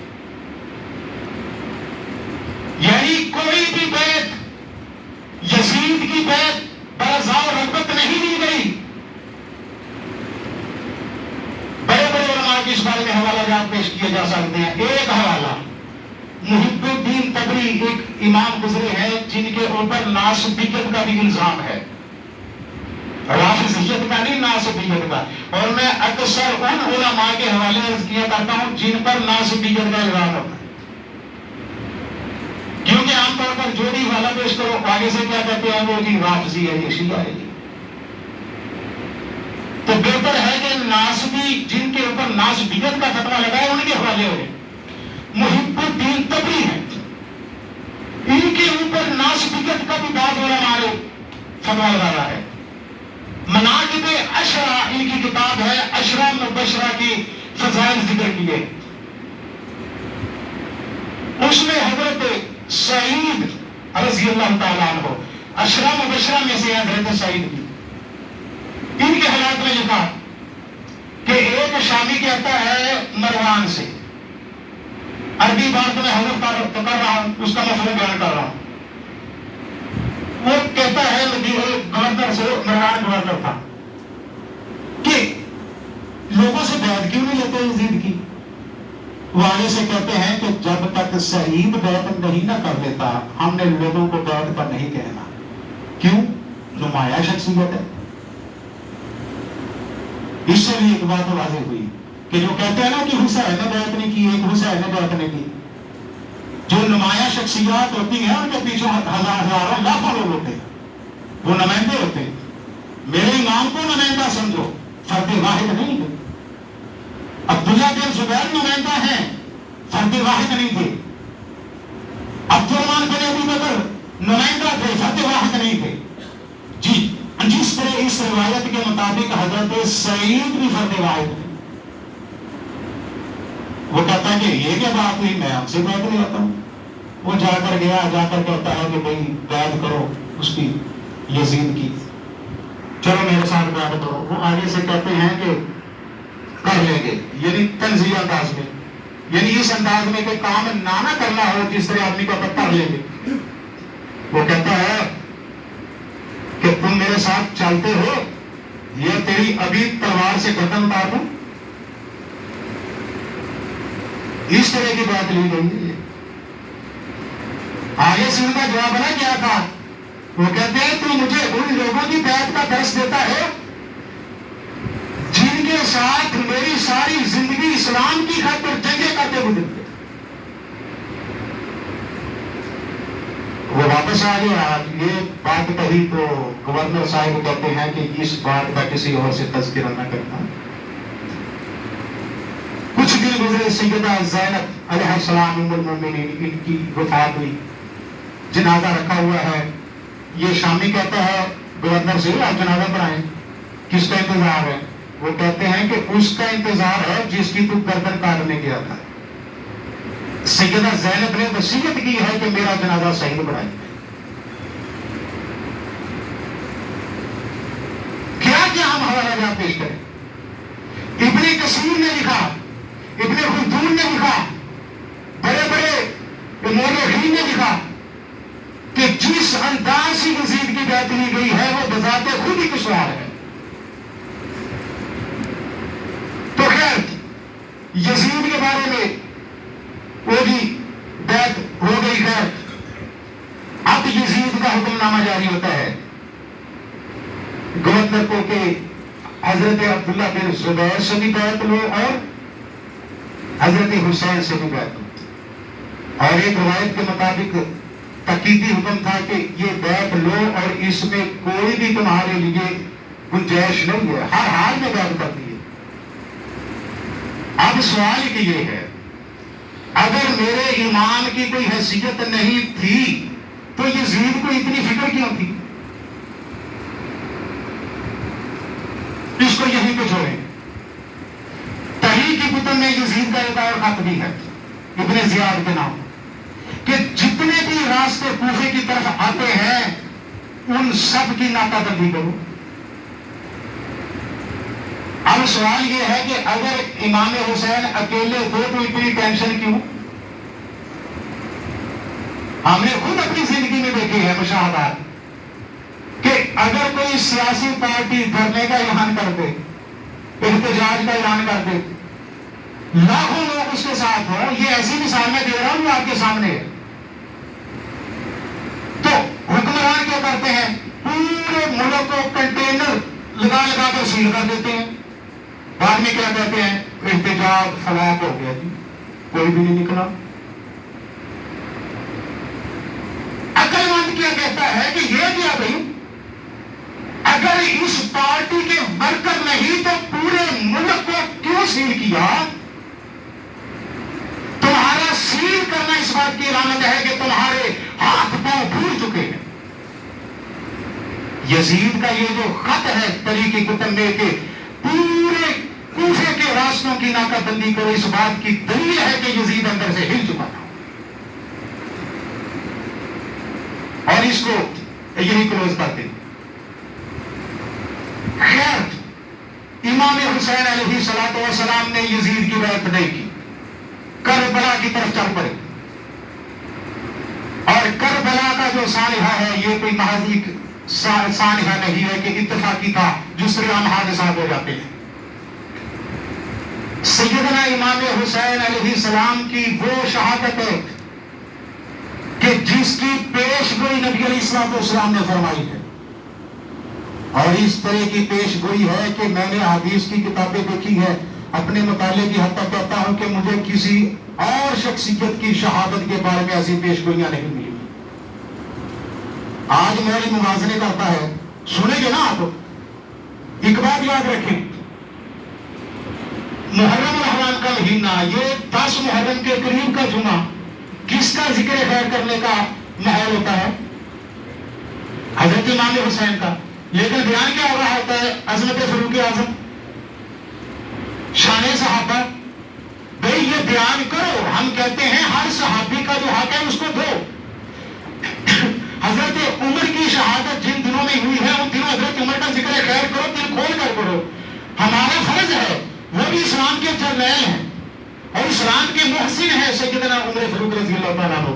یعنی کوئی بھی بیعت، یزید کی بیعت برضا و رغبت نہیں دی گئی. بڑے بڑے علماء کی اس بارے میں حوالہ جات پیش کیے جا سکتے ہیں. ایک حوالہ محب الدین تبری، ایک امام گزرے ہیں جن کے اوپر ناسبیت کا بھی الزام ہے، رافضیت کا نہیں، ناسبیت کا. اور میں اکثر ان علماء کے حوالے عرض کیا کرتا ہوں جن پر ناسبیت کا الزام ہوتا ہے، کیونکہ عام طور پر جو بھی حوالہ پیش کرو آگے سے کیا کہتے ہیں وہ جی رافضی ہے، یہ شیعہ ہے. تو بہتر ہے کہ ناسبی جن کے اوپر ناسبیت کا فتویٰ لگا ہے ان کے حوالے ہو. محب الدین تبری ہیں، ان کے اوپر ناسبیت کا بھی بعض علماء نے فتویٰ لگایا ہے. مناقب عشرہ ان کی کتاب ہے، عشرہ مبشرہ کی فضائل ذکر کیے. اس میں حضرت سعید رضی اللہ تعالیٰ عنہ عشرہ مبشرہ میں سے حضرت سعید کی، ان کے حالات میں لکھا کہ ایک شامی کہتا ہے مروان سے، عربی بات میں حضرت کر رہا ہوں، اس کا مفہوم بیان کر رہا ہوں. وہ کہتا ہے گورنر سے، مروان گورنر تھا، کہ لوگوں سے بیعت کیوں نہیں لیتے یزید کی؟ وہ آگے سے کہتے ہیں کہ جب تک سعید بیعت نہیں نہ کر لیتا ہم نے لوگوں کو بیعت پر نہیں کہنا. کیوں؟ نمایاں شخصیت ہے. اس سے بھی ایک بات واضح ہوئی کہ جو کہتے ہیں نا کہ حسین نے بیعت نہیں کی، ایک حسین نے بیعت نہیں کی، جو نمایاں شخصیات ہوتی ہیں ان کے پیچھے ہزاروں لاکھوں لوگ ہوتے ہیں، وہ نمائندے ہوتے ہیں. میرے امام کو نمائندہ سمجھو، فرد واحد نہیں ہے. عبداللہ بن زبیر نمائندہ ہیں، فرد واحد نہیں تھے. عبد الرحمن بن ابی بکر نمائندہ تھے، فرد واحد نہیں تھے. جی جس طرح اس روایت کے مطابق حضرت سعید بھی فرد واحد ہے. وہ کہتا ہے کہ یہ کیا بات ہوئی، میں آپ سے بیعت لے آتا ہوں. وہ جا کر گیا، جا کر کہتا ہے کہ بھائی بیعت کرو اس کی، یزید کی، چلو میرے ساتھ بیعت کرو. وہ آگے سے کہتے ہیں کہ کر لیں گے، یعنی تنزیہ انداز میں، یعنی اس انداز میں کہ کام نہ کرنا ہو جس طرح آدمی کو کر لیں گے. وہ کہتا ہے کہ تم میرے ساتھ چلتے ہو یا تیری ابھی تلوار سے گردن اتار دوں. اس طرح کی بات لی گئی. آگے سے ان کا جواب بنا کیا تھا؟ وہ کہتے ہیں تو مجھے ان لوگوں کی بیعت کا درس دیتا ہے جن کے ساتھ میری ساری زندگی اسلام کی خاطر جنگیں کرتے گزرتے. وہ واپس آ گیا. یہ بات کہی تو گورنر صاحب کہتے ہیں کہ اس بات کا کسی اور سے تذکرہ نہ کرنا. کچھ دن گزرے، سیدہ زینب علیہ السلام ام المومنین ان کی وفات ہوئی، جنازہ رکھا ہوا ہے. یہ شامی کہتا ہے گورنر سے آپ جنازہ پڑھائیں. کس کا انتظار ہے؟ وہ کہتے ہیں کہ اس کا انتظار ہے جس کی تو گردن کاٹنے گیا تھا. سیدہ زینب نے وصیت کی ہے کہ میرا جنازہ شہید بنائیے. کیا کیا ہم حوالہ جات پیش کریں؟ ابن کثیر نے لکھا، ابن خلدون نے لکھا، بڑے بڑے مورخین نے لکھا کہ جس انداز سے یزید کی بیعت لی گئی ہے وہ بذات خود ہی کشوار ہے. تو خیر یزید کے بارے میں وہ بھی بیعت ہو گئی. خیر اب یزید کا حکم نامہ جاری ہوتا ہے گورنر کو کہ حضرت عبداللہ بن زبیر سے بھی بیعت لو اور حضرت حسین سے بھی بیعت لو. اور ایک روایت کے مطابق تاکیدی حکم تھا کہ یہ بیعت لو اور اس میں کوئی بھی تمہارے لیے گنجائش نہیں ہے، ہر حال میں بیعت کر دیے. اب سوال کہ یہ ہے اگر میرے امام کی کوئی حیثیت نہیں تھی تو یزید کو اتنی فکر کیوں تھی؟ اس کو یہیں پہ چھوڑیں. تحریک کتب میں یزید کا ایک اور خط بھی ہے ابن زیاد کے نام کہ جتنے بھی راستے کوفے کی طرف آتے ہیں ان سب کی ناکہ بندی کرو. اب سوال یہ ہے کہ اگر امام حسین اکیلے ہو تو اتنی ٹینشن کیوں؟ ہم نے خود اپنی زندگی میں دیکھی ہے مشاہدات کہ اگر کوئی سیاسی پارٹی دھرنے کا اعلان کر دے، احتجاج کا اعلان کر دے، لاکھوں لوگ اس کے ساتھ ہوں، یہ ایسی مثال میں دے رہا ہوں جو آپ کے سامنے ہے، تو حکمران کیا کرتے ہیں؟ پورے ملک کو کنٹینر لگا لگا کر سیل کر دیتے ہیں. بعد میں کیا کہتے ہیں؟ احتجاج فلاح ہو گیا جی، کوئی بھی نہیں نکلا. عقل مند کیا کہتا ہے کہ یہ کیا بھائی اگر اس پارٹی کے ورکر نہیں تو پورے ملک کو کیوں سیل کیا؟ تمہارا سیل کرنا اس بات کی علامت ہے کہ تمہارے ہاتھ پاؤں پھول چکے ہیں. یزید کا یہ جو خط ہے تحریک کتب میں کہ پورے کوفے کے راستوں کی ناکہ بندی کرو، اس بات کی دلیل ہے کہ یزید اندر سے ہل چکا تھا. اور اس کو یہی کلوز کرتے. خیر امام حسین علیہ السلام نے یزید کی بیعت نہیں کی، کربلا کی طرف چل پڑے. اور کربلا کا جو سانحہ ہے یہ کوئی محض ایک سانحہ نہیں ہے کہ اتفاقی تھا جس طرح عام حادثات ہو جاتے ہیں. سیدنا امام حسین علیہ السلام کی وہ شہادت ہے کہ جس کی پیش گوئی نبی علیہ السلام نے فرمائی ہے. اور اس طرح کی پیش گوئی ہے کہ میں نے حدیث کی کتابیں دیکھی ہے، اپنے مطالعے کی حد تک کہتا ہوں کہ مجھے کسی اور شخصیت کی شہادت کے بارے میں ایسی پیش گوئیاں نہیں ملی. آج میری موازنے کرتا ہے، سنیں گے نا آپ، ایک بات یاد رکھیں، محرم الحرام کا مہینہ، یہ 10 محرم کے قریب کا جمعہ کس کا ذکر خیر کرنے کا ماحول ہوتا ہے؟ حضرت امام حسین کا. لیکن بیان کیا ہو رہا ہوتا ہے؟ عظمت فاروق اعظم، شان صحابہ. بھئی یہ بیان کرو، ہم کہتے ہیں ہر صحابی کا جو حق ہے اس کو دو. حضرت عمر کی شہادت جن دنوں میں ہوئی ہے ان دنوں حضرت عمر کا ذکر خیر کرو، دل کھول کر کرو. ہمارا فرض ہے، وہ بھی اسلام کے جرنیل ہیں اور اسلام کے محسن ہیں سیدنا عمر فاروق رضی اللہ تعالیٰ عنہ.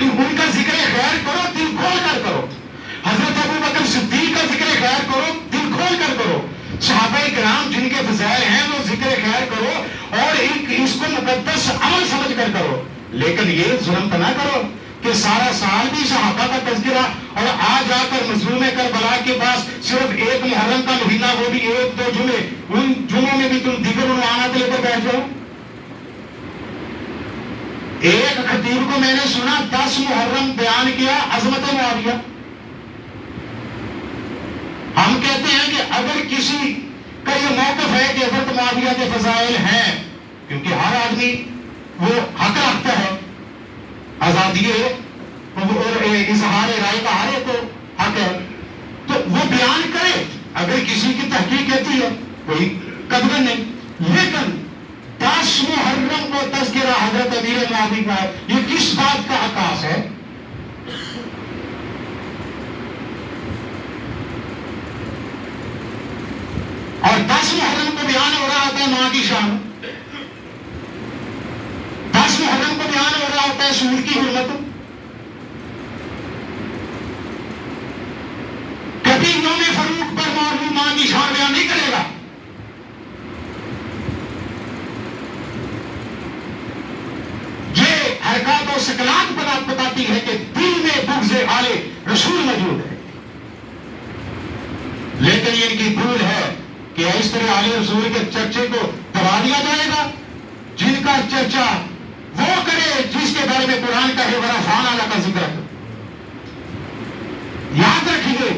ان کا ذکر خیر کرو، دل کھول کر کرو. حضرت ابو بکر صدیق کا ذکر خیر کرو، دل کھول کر کرو. صحابہ کرام جن کے فضائل ہیں وہ ذکر خیر کرو اور اس کو مقدس عمل سمجھ کر کرو. لیکن یہ ظلم تو نہ کرو کہ سارا سال بھی صحابہ کا تذکرہ اور آ جا کر مظلوم کربلا کے پاس صرف ایک محرم کا مہینہ، وہ بھی 1-2 جمعے، ان جمعوں میں بھی تم دیگر عنوانات لے کر بیٹھ جاؤ. ایک خطیب کو میں نے سنا 10 محرم بیان کیا عظمت معاویہ. ہم کہتے ہیں کہ اگر کسی کا یہ موقف ہے کہ حضرت معاویہ کے فضائل ہیں، کیونکہ ہر آدمی وہ حق رکھتا ہے، آزادی اور اظہار رائے کا ہر ایک کو حق ہے، تو وہ بیان کرے. اگر کسی کی تحقیق کہتی ہے کوئی قدغن نہیں، لیکن 10 محرم کو تذکرہ حضرت امیر معاویہ کا ہے، یہ کس بات کا عکاس ہے؟ اور 10 محرم کو بیان ہو رہا ہوتا ہے ماں کی شان، 10 محرم کو بیان ہو رہا ہوتا ہے سور کی حرمت. کبھی یوم فروخ پر مولوی ماں کی شان بیان نہیں کرے گا. یہ حرکات و سکنات بتاتی ہے کہ دل میں بغض آل رسول موجود ہے. لیکن یہ ان کی بھول ہے کہ اس طرح آل رسول کے چرچے کو دبا دیا جائے گا. جن کا چرچا وہ کرے جس کے بارے میں قرآن کا ہے ورفعنا لک ذکرک. یاد رکھیے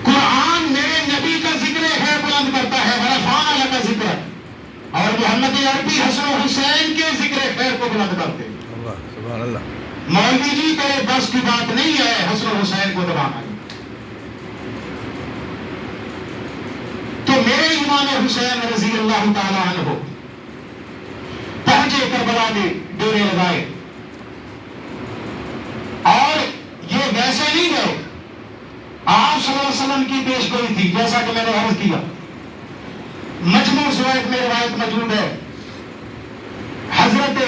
قرآن میرے نبی کا ذکر ہے بلند کرتا ہے ورفعنا لک ذکرک، اور محمد عربی حسن و حسین کے ذکر خیر کو بلند کرتے. سبحان اللہ. مولوی جی تیرے بس کی بات نہیں ہے حسن و حسین کو دبانا. تو میرے امام حسین رضی اللہ تعالی عنہ پہنچے کربلا میں ڈیرے لگائے، اور یہ ویسے نہیں گئے. آپ صلی اللہ علیہ وسلم کی پیش گوئی تھی جیسا کہ میں نے عرض کیا. مجموع زوائد میں روایت موجود ہے، حضرت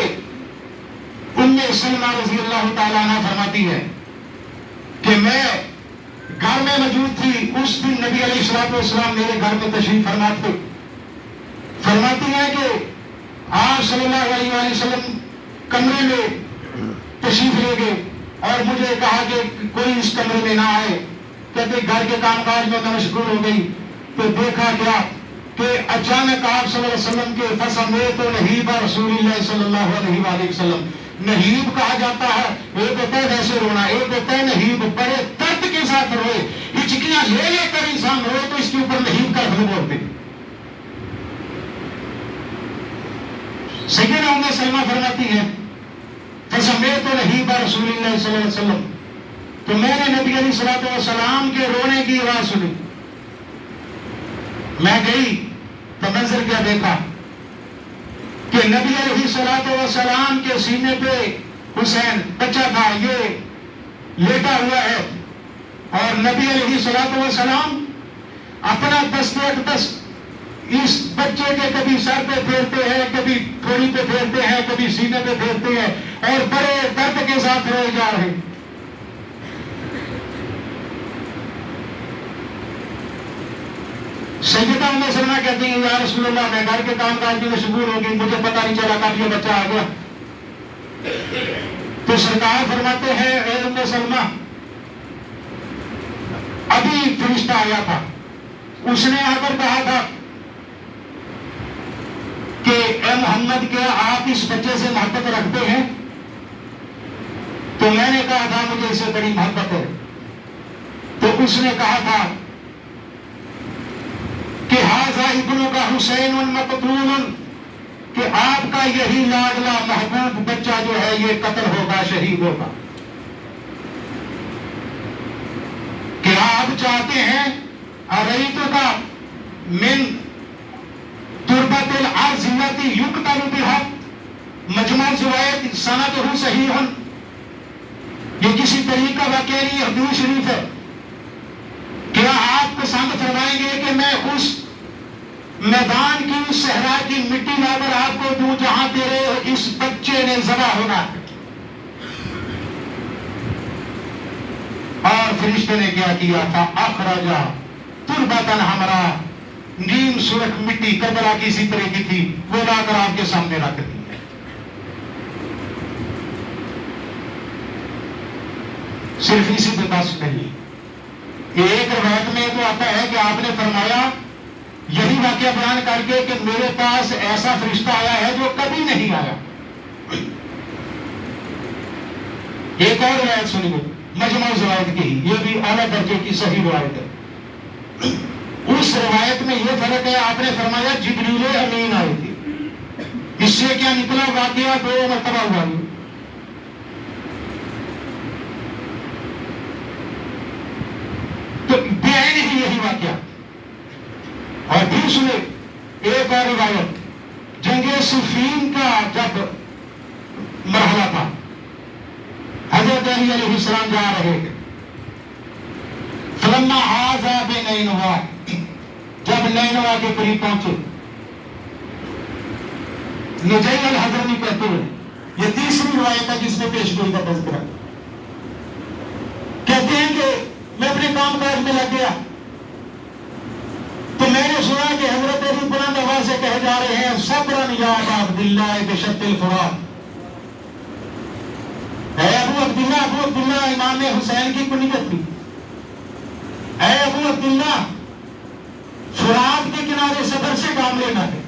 ام سلمہ رضی اللہ تعالی عنہ فرماتی ہے کہ میں گھر میں موجود تھی. اس دن نبی علیہ الصلوۃ والسلام میرے گھر میں تشریف فرما تھے. فرماتی ہے کہ آپ صلی اللہ علیہ وآلہ وسلم کمرے میں تشریف لے گئے اور مجھے کہا کہ کوئی اس کمرے میں نہ آئے. کہتے گھر کے کام کاج میں مشغول ہو گئی تو دیکھا کیا کہ اچانک آپ صلی اللہ علیہ وسلم کے فسمیت نہیب رسول اللہ صلی اللہ علیہ وآلہ وسلم. نہیب کہا جاتا ہے، ایک ہوتا ہے ویسے رونا، ایک ہوتا ہے نہیب بڑے درد کے ساتھ روئے. ہچکیاں لے لے کر انسان روئے تو اس کے اوپر نہیب کا لفظ بولتے. سیدنا ام سلمہ فرماتی ہے فسمیت نہیب رسول اللہ صلی اللہ علیہ وسلم، تو میں نے نبی علیہ الصلوۃ والسلام کے رونے کی آواز سنی. میں گئی تو منظر کیا دیکھا کہ نبی علیہ الصلوۃ والسلام کے سینے پہ حسین بچہ تھا، یہ لیٹا ہوا ہے، اور نبی علیہ الصلوۃ والسلام اپنا دست اقدس اس بچے کے کبھی سر پہ پھیرتے ہیں، کبھی تھوڑی پہ پھیرتے ہیں، کبھی سینے پہ پھیرتے ہیں، اور بڑے درد کے ساتھ روئے جا رہے. سیدہ ام سلمہ کہتی ہیں یا رسول اللہ میں گھر کے کام کاج میں مشغول ہو گئی، مجھے پتہ نہیں چلا کب یہ بچہ آ گیا. تو سرکار فرماتے ہیں اے ام سلمہ ابھی فرشتہ آیا تھا، اس نے آ کر کہا تھا کہ اے محمد کیا آپ اس بچے سے محبت رکھتے ہیں؟ تو میں نے کہا تھا مجھے اس سے بڑی محبت ہے. تو اس نے کہا تھا کہ ھذا ابن کا حسین مقتول، کہ آپ کا یہی لاڈلا محبوب بچہ جو ہے یہ قتل ہوگا، شہید ہوگا. کہ آپ چاہتے ہیں اریتو کا من تربت الارض التي يقتل بها. مجموع زوائد سندہ صحیح. یہ کسی طریقے کا واقعہ نہیں، حدیث شریف ہے. کیا آپ پسند فرمائیں گے کہ میں اس میدان کی اس صحرا کی مٹی لا کر آپ کو دوں جہاں تیرے اس بچے نے ذبح ہونا ہے؟ اور فرشتے نے کیا کیا تھا؟ اخرجا تربتن حمرا، نیم سرخ مٹی کربلا کی اسی طرح کی تھی، وہ لا کر آپ کے سامنے رکھ دی. صرف اسی پہ بس نہیں، ایک روایت میں تو آتا ہے کہ آپ نے فرمایا یہی واقعہ بیان کر کے کہ میرے پاس ایسا فرشتہ آیا ہے جو کبھی نہیں آیا. ایک اور روایت سنیے مجموع زوائد کی، یہ بھی اعلیٰ درجے کی صحیح روایت ہے. اس روایت میں یہ فرق ہے، آپ نے فرمایا جبریل امین آئے تھے. اس سے کیا نکلا؟ واقعہ 2 مرتبہ ہوا. تو بے عین ہی یہ واقعہ. اور پھر سنے ایک اور روایت، جنگ صفین کا جب مرحلہ تھا، حضرت علی علیہ السلام جا رہے تھے. فلما حاذا بنینوا، جب نینوا کے قریب پہنچے، نجی الحضرمی کہتے ہیں، یہ تیسری روایت ہے جس میں پیش گوئی کا تذکرہ. کہتے ہیں کہ میں اپنے کام کاج میں لگ گیا تو میں نے سنا کہ حضرت علی بلند آواز سے کہے جا رہے ہیں صبرا یا ابا عبداللہ بشد الفرات. اے ابو عبداللہ، ابو عبداللہ امام حسین کی کنیت تھی. اے ابو عبداللہ، فرات کے کنارے صبر سے کام لینا ہے.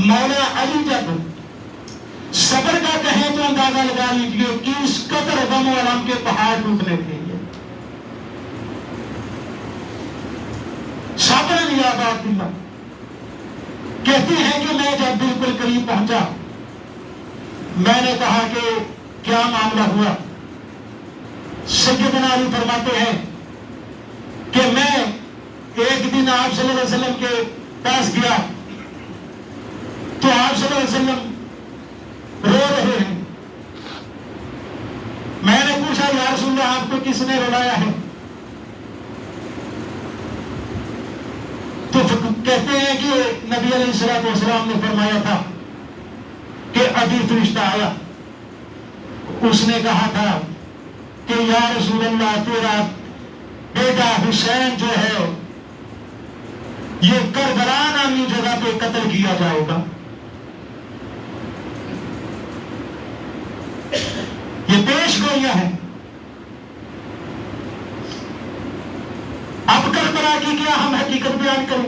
مولا علی جب صبر کا کہیں تو اندازہ لگا لیجیے کہ اس قدر غم و الم کے پہاڑ ٹوٹنے تھے. صبر یا ابا عبداللہ کہتے ہیں کہ میں جب بالکل قریب پہنچا میں نے کہا کہ کیا معاملہ ہوا. سیدنا علی فرماتے ہیں کہ میں ایک دن آپ صلی اللہ علیہ وسلم کے پاس گیا تو آپ صلی اللہ علیہ وسلم رو رہے ہیں. میں نے پوچھا یا رسول اللہ آپ کو کس نے رلایا ہے؟ تو کہتے ہیں کہ نبی علیہ الصلوۃ والسلام نے فرمایا تھا کہ ابھی فرشتہ آیا، اس نے کہا تھا کہ یا رسول اللہ تیرا بیٹا حسین جو ہے یہ کربلا نامی جگہ پہ قتل کیا جائے گا. یہ پیش گوئیاں ہیں. اب کربلا کی کیا ہم حقیقت بیان کریں؟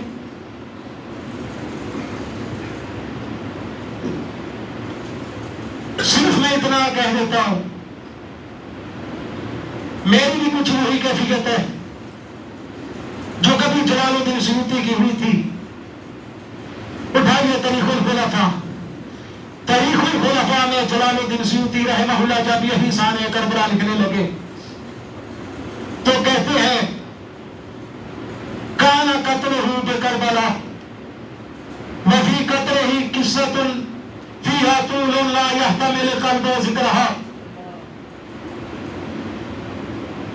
صرف میں اتنا کہہ دیتا ہوں، میری بھی کچھ وہی کیفیت ہے جو کبھی جلال الدین سیوطی کی ہوئی تھی. اٹھائیے تاریخ الخلفاء. تاریخ الخلفاء میں جلال الدین سیوطی رحمہ اللہ جب یہی شان کربلا لکھنے لگے تو کہتے ہیں کان قتلہ بکربلا وفی قتلہ قصۃ فیہا طول لا یحتمل قلب ذکرہا،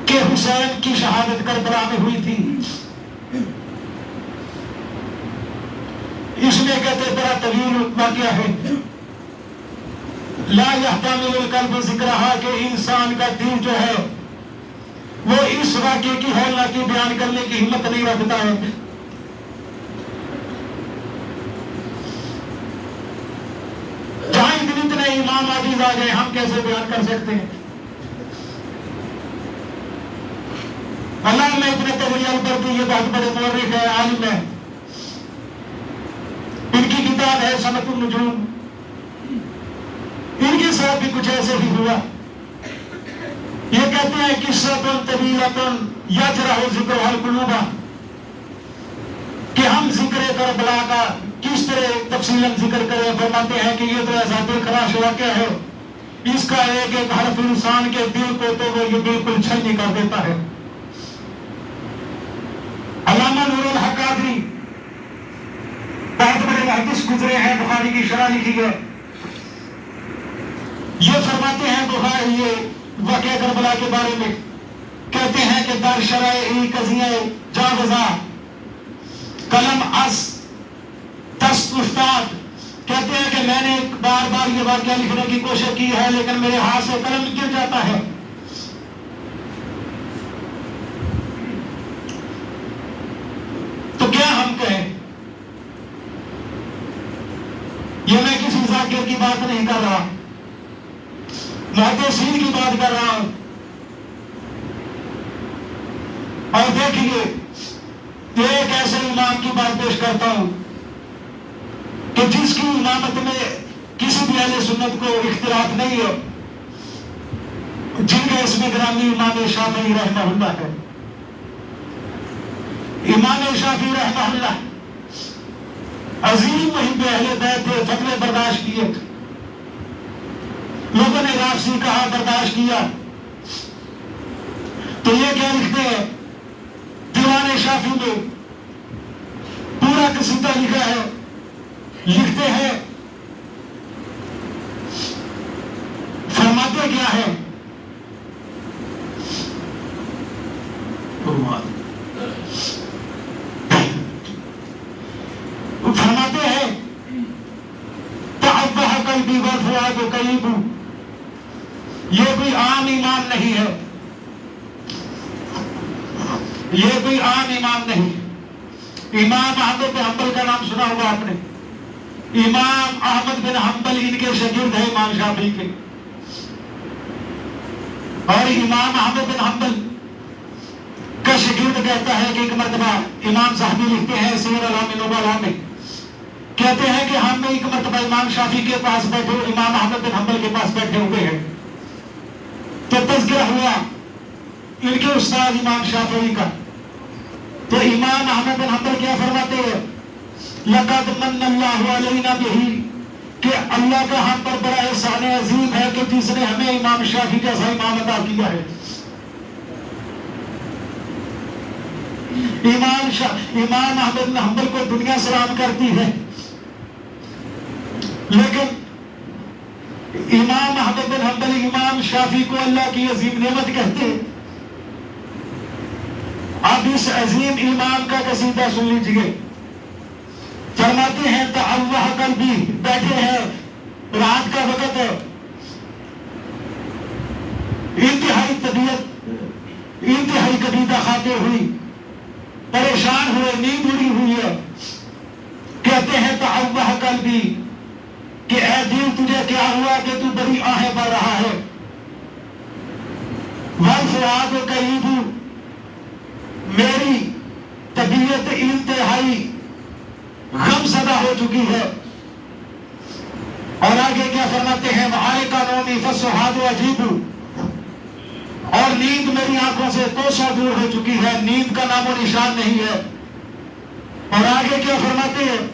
کہ حسین کی شہادت کربلا میں ہوئی تھی. اس میں کہتے بڑا طویل واقعہ ہے. لا یحتمل القلب ذکرہا، کہ انسان کا دل جو ہے وہ اس واقعے کی ہولناکی بیان کرنے کی ہمت نہیں رکھتا ہے. جہاں اتنے امام عزیز آ گئے ہم کیسے بیان کر سکتے ہیں؟ علامہ ابن طغری البرقی یہ بہت بڑے مورخ ہے، عالم ہے. ان کی کتاب ہے صنعت النجوم. ان کے ساتھ بھی کچھ ایسے ہی ہوا. یہ کہتے ہیں قصۃ طویلۃ یجرح ذکرھا القلوب، کہ ہم ذکر کربلا کا کس طرح تفصیلاً ذکر کریں. فرماتے ہیں کہ یہ تو ایسا دل خراش واقعہ ہے، اس کا ایک ایک حرف انسان کے دل کو تو وہ یہ بالکل چھلنی کر دیتا ہے. علامہ نور الحق قادری بہت بڑے محدث گزرے ہیں، بخاری کی شرح لکھی ہے. یہ فرماتے ہیں بخاری یہ واقعہ کربلا کے بارے میں، کہتے ہیں کہ در شرائع قضیہ جاوزہ قلم از دست استاد. کہتے ہیں کہ میں نے بار بار یہ واقعہ لکھنے کی کوشش کی ہے لیکن میرے ہاتھ سے قلم گر جاتا ہے. تو کیا ہم کہیں؟ یہ میں کسی ذاکر کی بات نہیں کر رہا، محدثین کی بات کر رہا ہوں. اور دیکھیے ایک ایسے امام کی بات پیش کرتا ہوں کہ جس کی امامت میں کسی بھی اہل سنت کو اختلاف نہیں ہے، جن کا اس میں گرامی امام شافعی رحمہ اللہ ہے. امام شافعی رحمہ اللہ عظیم محب اہل بیت تھے، فتوے برداشت کیے. لوگوں نے رافضی کہا، برداشت کیا. تو یہ کیا لکھتے ہیں دیوان شافی میں؟ پورا قصیدہ لکھا ہے، لکھتے ہیں، فرماتے کیا ہے؟ فرماتے ہیں تعوّہ قلبی والفؤاد قریب، یہ کوئی عام ایمان نہیں ہے، یہ کوئی عام ایمان نہیں۔ امام احمد بن حنبل کا نام سنا ہوگا آپ نے؟ امام احمد بن حنبل ان کے شاگرد ہے امام شافعی کے، اور امام احمد بن حنبل کا شاگرد کہتا ہے کہ ایک مرتبہ امام صاحبی لکھتے ہیں سیر اعلام نبلاء میں، کہتے ہیں کہ ہم ایک مرتبہ امام شافعی کے پاس بیٹھے، امام احمد بن حنبل کے پاس بیٹھے ہوئے ہیں، تو تذکرہ ہوا ان کے استاد امام شافعی کا، تو امام احمد بن حنبل کیا فرماتے ہیں؟ لقد من اللہ علینا بہ، کہ اللہ کا ہم پر بڑا احسان عظیم ہے کہ جس نے ہمیں امام شافعی جیسا امام عطا کیا ہے۔ امام احمد بن حنبل کو دنیا سلام کرتی ہے، لیکن امام احمد بن حنبل امام شافعی کو اللہ کی عظیم نعمت کہتے ہیں۔ اب اس عظیم امام کا قصیدہ سن لیجیے، فرماتے ہیں تعوّہ قلبی، بیٹھے ہیں، رات کا وقت ہے، انتہائی طبیعت انتہائی کبیدہ خاطر ہوئی، پریشان ہوئے، نیند اڑی ہوئی ہے، کہتے ہیں تعوّہ قلبی کہ اے دل تجھے کیا ہوا کہ تو بڑی آہیں بھر رہا ہے، والفؤاد قریب، میری طبیعت انتہائی غم زدہ ہو چکی ہے۔ اور آگے کیا فرماتے ہیں؟ وعلیک نومی فالسہاد عجیب، اور نیند میری آنکھوں سے کوسوں دور ہو چکی ہے، نیند کا نام و نشان نہیں ہے۔ اور آگے کیا فرماتے ہیں؟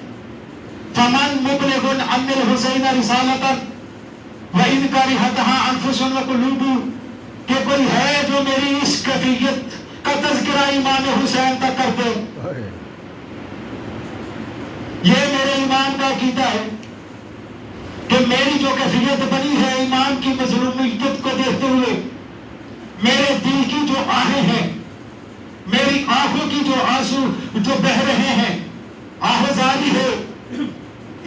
فمن مبلغ عن الحسین رسالۃ وان کرہتھا انفس وقلوب، کہ کوئی ہے جو میری اس کیفیت کا تذکرہ امام حسین تک کر دے۔ یہ میرے امام کا عقیدہ ہے کہ میری جو کیفیت بنی ہے امام کی مظلومیت کو دیکھتے ہوئے، میرے دل کی جو آہیں ہیں، میری آنکھوں کی جو آنسو جو بہ رہے ہیں، آہوازاری ہے،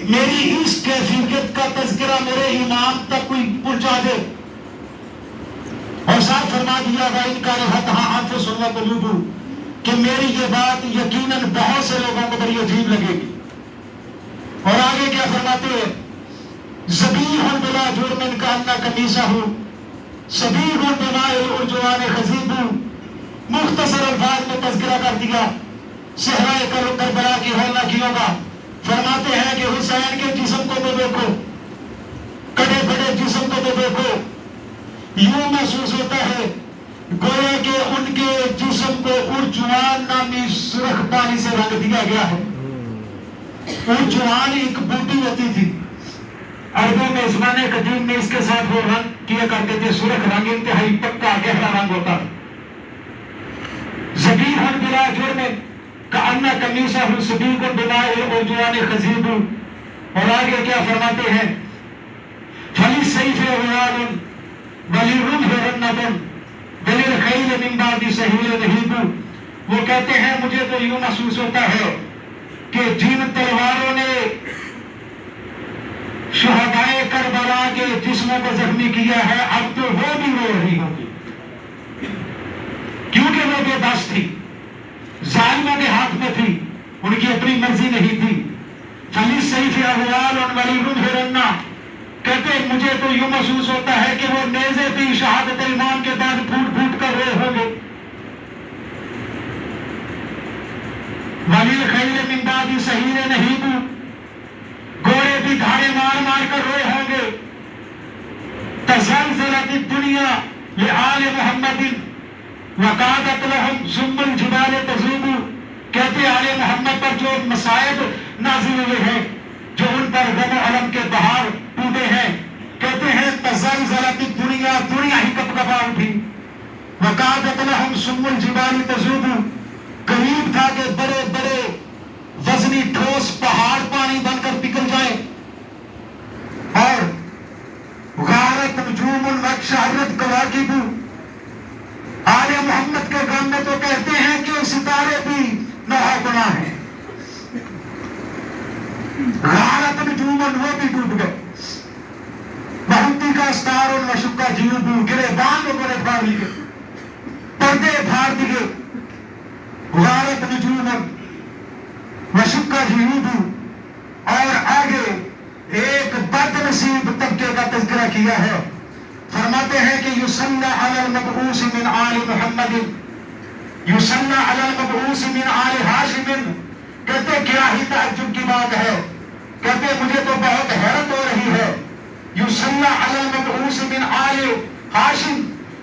میری اس کیفیت کا تذکرہ میرے امام تک کوئی پہنچا دے۔ اور ساتھ فرما دیا وَإِنْ كَرِهَتْهَا أَنفُسٌ وَقُلُوبٌ، کہ میری یہ بات یقیناً بہت سے لوگوں کو بڑی عجیب لگے گی۔ اور آگے کیا فرماتے ہیں؟ ذبیح بلا جرم کأن قمیصہ، صبیح بماء الارجوان خضیب، مختصر الفاظ میں تذکرہ کر دیا صحرائے کربلا کی ہولناکیوں کا۔ فرماتے ہیں کہ حسین کے جسم کو تو دیکھو، کڑے بڑے جسم کو تو دیکھو، یوں محسوس ہوتا ہے گویا کہ ان کے جسم کو ارجوان نامی سرخ پانی سے رنگ دیا گیا ہے۔ ارجوان ایک بوٹی ہوتی تھی، عربوں میں زمانے قدیم میں اس کے ساتھ وہ رنگ کیا کرتے تھے، سرخ رنگ، انتہائی پکا گہرا رنگ ہوتا تھا۔ ذبیح بلا جرم کأن قمیصہ صبیح بماء الارجوان خضیب۔ اور آگے کیا فرماتے ہیں؟ فللسیف غیال وللرمح رنۃ وللخیل من بعد سہیل نہیب۔ وہ کہتے ہیں مجھے تو یوں محسوس ہوتا ہے کہ جن تلواروں نے شہدائے کربلا کے جسموں کو زخمی کیا ہے، اب تو وہ بھی رو رہی ہوگی، کیونکہ وہ بے بس تھی، ظالموں کے ہاتھ میں تھی، ان کی اپنی مرضی نہیں تھی۔ فللسیف غیال وللرمح رنۃ، کہتے ہیں مجھے تو یوں محسوس ہوتا ہے کہ وہ نیزے بھی شہادت امام کے بعد پھوٹ پھوٹ کر روئے ہوں گے۔ وَلِلْخَيْلِ مِنْ بَعْدِ سَهِيلٍ نَهِيبٌ، گھوڑے بھی دھاڑے مار مار کر روئے ہوں گے۔ تَزَلْزَلَتِ الدُّنْيَا لِآلِ مُحَمَّدٍ وَقَعَدَتْ لَهُمْ ثُمَّ الْجِبَالُ تَذُوبُ، کہتے آل محمد پر جو مصائب نازل ہوئے ہیں، جو ان پر غم و الم کے بہار ٹوٹے ہیں، کہتے ہیں تزلزلت الدنیا، دنیا ہی کپ کپا اٹھی، وَكَادَتْ لَهُمْ سُمُّ الْجِبَالِ تَذُوبُ، قریب تھا کہ بڑے بڑے وزنی ٹھوس پہاڑ پانی بن کر پگھل جائیں. اور غارت نجوم وَاقْشَعَرَّتْ كَوَاكِبُ، آل محمد کے غم میں تو کہتے ہیں کہ ستارے بھی نوحہ گناہ ہیں. غارت نجوم، وہ بھی ڈوب گئے. بہتی کا استار اور وشکا جیوبو، گریبان لوگوں نے پھاڑ لیے، پردے پھاڑ دیے. غارت نجوم وشکا جیوبو. اور آگے ایک بد نصیب طبقے کا تذکرہ کیا ہے. فرماتے ہیں کہ یصلی علی المبعوث من آل محمد، یصلی علی المبعوث من آل ہاشم. کہتے کیا ہی تعجب کی بات ہے، کہتے مجھے تو بہت حیرت ہو رہی ہے. یصلی علی المبعوث من آل ہاشم،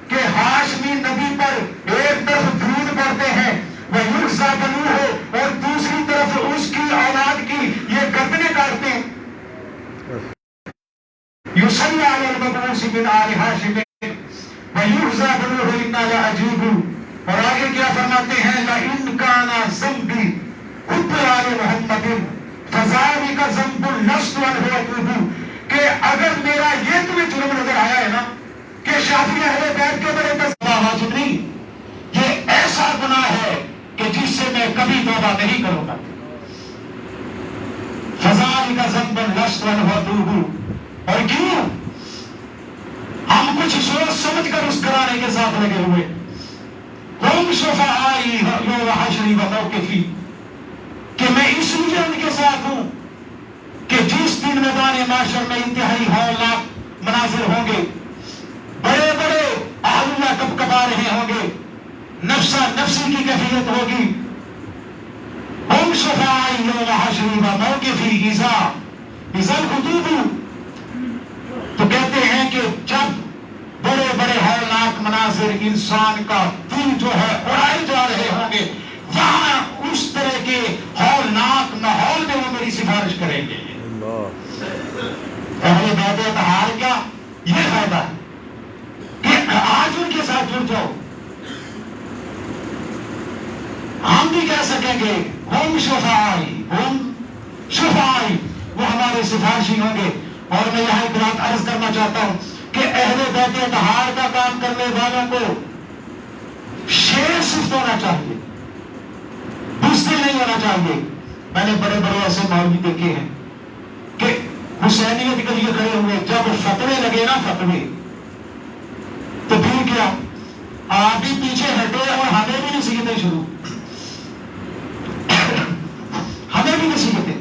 کہ ہاشمی نبی پر ایک طرف درود پڑھتے ہیں، وَيُرْزَى بَنُوهُ، اور دوسری طرف اس کی اولاد کی یہ گردنیں کاٹتے ہیں. یصلی علی المبعوث من آل ہاشم وَيُرْزَى بَنُوهُ إِنَّا لَعَجِیبُ. اور آگے کیا فرماتے ہیں، لَإِنْ كَانَ ذَنْبِي حُبُّ آلِ مُحَمَّدٍ فَذَلِكَ ذَنْبٌ لَسْتُ عَنْهُ أَتُوبُ. کہ اگر میرا یہ تمہیں جرم نظر آیا ہے نا کہ شافعی اہل بیت کے بارے میں واجب نہیں، یہ ایسا گناہ ہے کہ جس سے میں کبھی توبہ نہیں کروں گا. فَذَلِكَ ذَنْبٌ لَسْتُ عَنْهُ أَتُوبُ. اور کیوں؟ ہم کچھ سوچ سمجھ کر اس گھرانے کے ساتھ لگے ہوئے. ہم شفعائی یوم حشری و موقفی، کہ میں اس لیے ان کے ساتھ ہوں کہ جس دن میدان معاشر میں انتہائی ہولناک مناظر ہوں گے، بڑے بڑے اہل اللہ کب کبا رہے ہوں گے، نفسا نفسی کی کیفیت ہوگی. ہم شفعائی یوم حشری و موقفی اذا الخطوب. تو کہتے ہیں کہ جب بڑے بڑے ہولناک مناظر انسان کا دل جو ہے اڑائے جا رہے ہوں گے، وہاں اس طرح کے ہولناک ماحول میں وہ میری سفارش کریں گے. اہل بیت اطہار کا یہ فائدہ ہے کہ آج ان کے ساتھ جڑ جاؤ. ہم بھی کہہ سکیں گے ہم شفعائی، ہم شفعائی، وہ ہمارے سفارشی ہوں گے. اور میں یہاں ایک بات عرض کرنا چاہتا ہوں کہ اہل بیت اطہار کا کام کرنے والوں کو شیر صفت ہونا چاہیے، بزدل نہیں ہونا چاہیے. میں نے بڑے بڑے ایسے مولوی دیکھے ہیں کہ حسینیت کے لیے کھڑے ہوئے، جب فتوے لگے نا فتوے، تو پھر کیا آپ بھی پیچھے ہٹے اور ہمیں بھی نصیحتیں شروع، ہمیں بھی نصیحتیں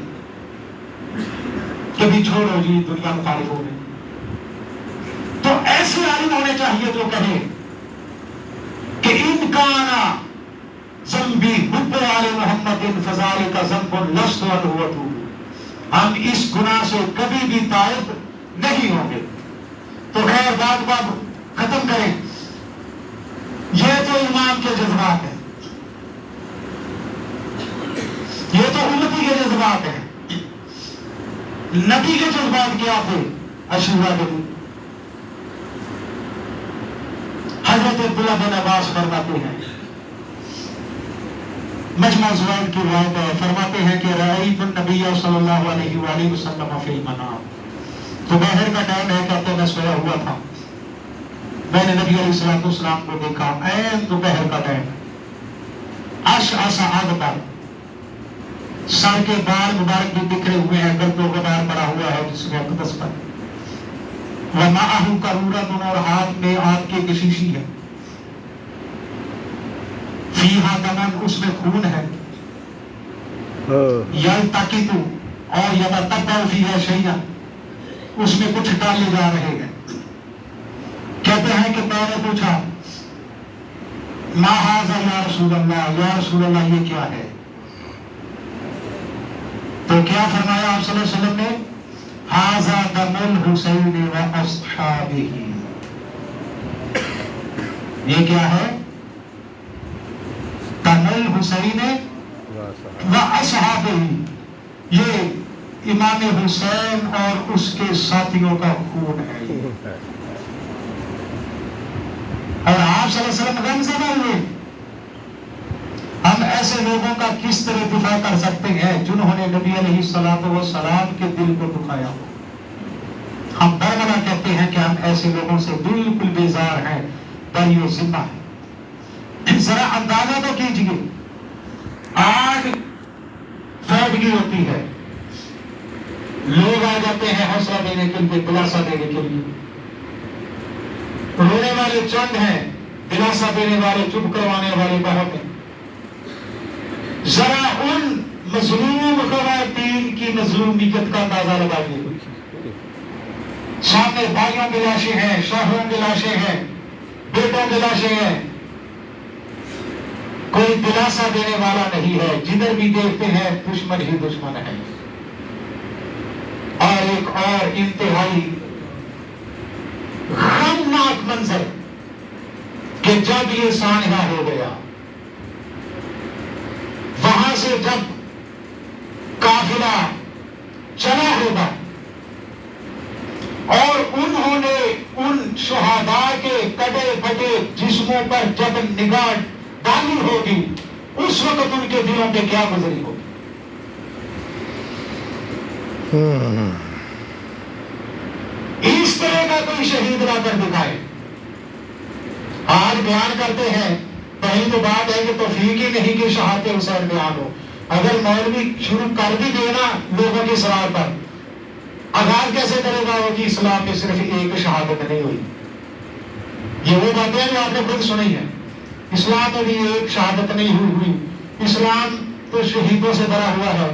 کہ بھی چھوڑو جی دنیا مخالف ہو گئی. تو ایسے عالم ہونے چاہیے جو کہے کہ ان کانا ذنبی حب آل محمد فذلک ذنب لست عنہ أتوب. ہم اس گناہ سے کبھی بھی تائب نہیں ہوں گے. تو خیر بات ختم کریں. یہ تو امام کے جذبات ہیں، یہ تو امتی کے جذبات ہیں. نبی کے جذبات کیا تھے؟ عاشورہ کے دن حضرت عبداللہ بن عباس فرماتے ہیں، مجمع زوائد کی روایت ہے، فرماتے ہیں کہ رأیت النبی صلی اللہ علیہ وآلہ وسلم فی المنام. دوپہر کا ٹائم ہے، کہتے میں سویا ہوا تھا، میں نے نبی علیہ السلام کو دیکھا، عین دوپہر کا ٹائم، اشعث اغبر، سر کے بال مبارک بھی بکھرے ہوئے ہیں، گرد و غبار پڑا ہوا ہے جس میں اقدس پر، وَمَعَهُ قَرُورَةٌ، اور ہاتھ میں آگ کی ایک شیشی ہے، فِيهَا دَمٌ، اس میں خون ہے، يَلْتَقِطُ، اور يَتَتَبَّعُ فِيهَا شَيْئًا، اس میں کچھ ڈالے جا رہے ہیں. کہتے ہیں کہ میں نے پوچھا مَا هَذَا يَا رسول اللہ، یا رسول اللہ یہ کیا ہے؟ تو کیا فرمایا آپ صلی اللہ علیہ وسلم نے؟ هَذَا دَمُ الْحُسَيْنِ وَأَصْحَابِهِ. یہ کیا ہے؟ دم الحسین وَأَصْحَابِهِ، یہ امام حسین اور اس کے ساتھیوں کا خون ہے. اور آپ صلی اللہ علیہ وسلم غم زدہ ہوئے. ہم ایسے لوگوں کا کس طرح دفاع کر سکتے ہیں جنہوں نے نبی علیہ الصلوۃ والسلام کے دل کو دکھایا ہو؟ ہم برملا کہتے ہیں کہ ہم ایسے لوگوں سے بالکل بیزار ہیں، بری و ذمہ ہے. ذرا اندازہ تو کیجیے، آگ فیضگی ہوتی ہے، لوگ آ جاتے ہیں حوصلہ دینے کے لیے، دلاسا دینے کے لیے. رونے والے چند ہیں، دلاسا دینے والے، چپ کروانے والے بہت ہیں. ذرا ان مظلوم خواتین کی مظلومیت کا اندازہ لگائیے. سامنے بھائیوں کی لاشیں ہیں، شوہروں کی لاشیں ہیں، بیٹوں کی لاشیں ہیں، کوئی دلاسا دینے والا نہیں ہے. جدھر بھی دیکھتے ہیں دشمن ہی دشمن ہے. اور ایک اور انتہائی غمناک منظر کہ جب یہ سانحہ ہو گیا، وہاں سے جب قافلہ چلا ہوگا اور انہوں نے ان شہداء کے کٹے پھٹے جسموں پر جب نگاہ ڈالی ہوگی، اس وقت ان کے دلوں پہ کیا گزری ہوگی. اس طرح کا کوئی شہید لا کر دکھائے. آج بیان کرتے ہیں، پہلی تو بات ہے کہ توفیق ہی نہیں کہ شہادت حسین بیان ہو. اگر مولوی شروع کر بھی دینا لوگوں کی سرار پر، آغاز کیسے کرے گا وہ کہ اسلام میں صرف ایک شہادت نہیں ہوئی؟ یہ وہ باتیں جو آپ نے خود سنی ہیں. اسلام میں بھی ایک شہادت نہیں ہوئی. اسلام تو شہیدوں سے بھرا ہوا ہے.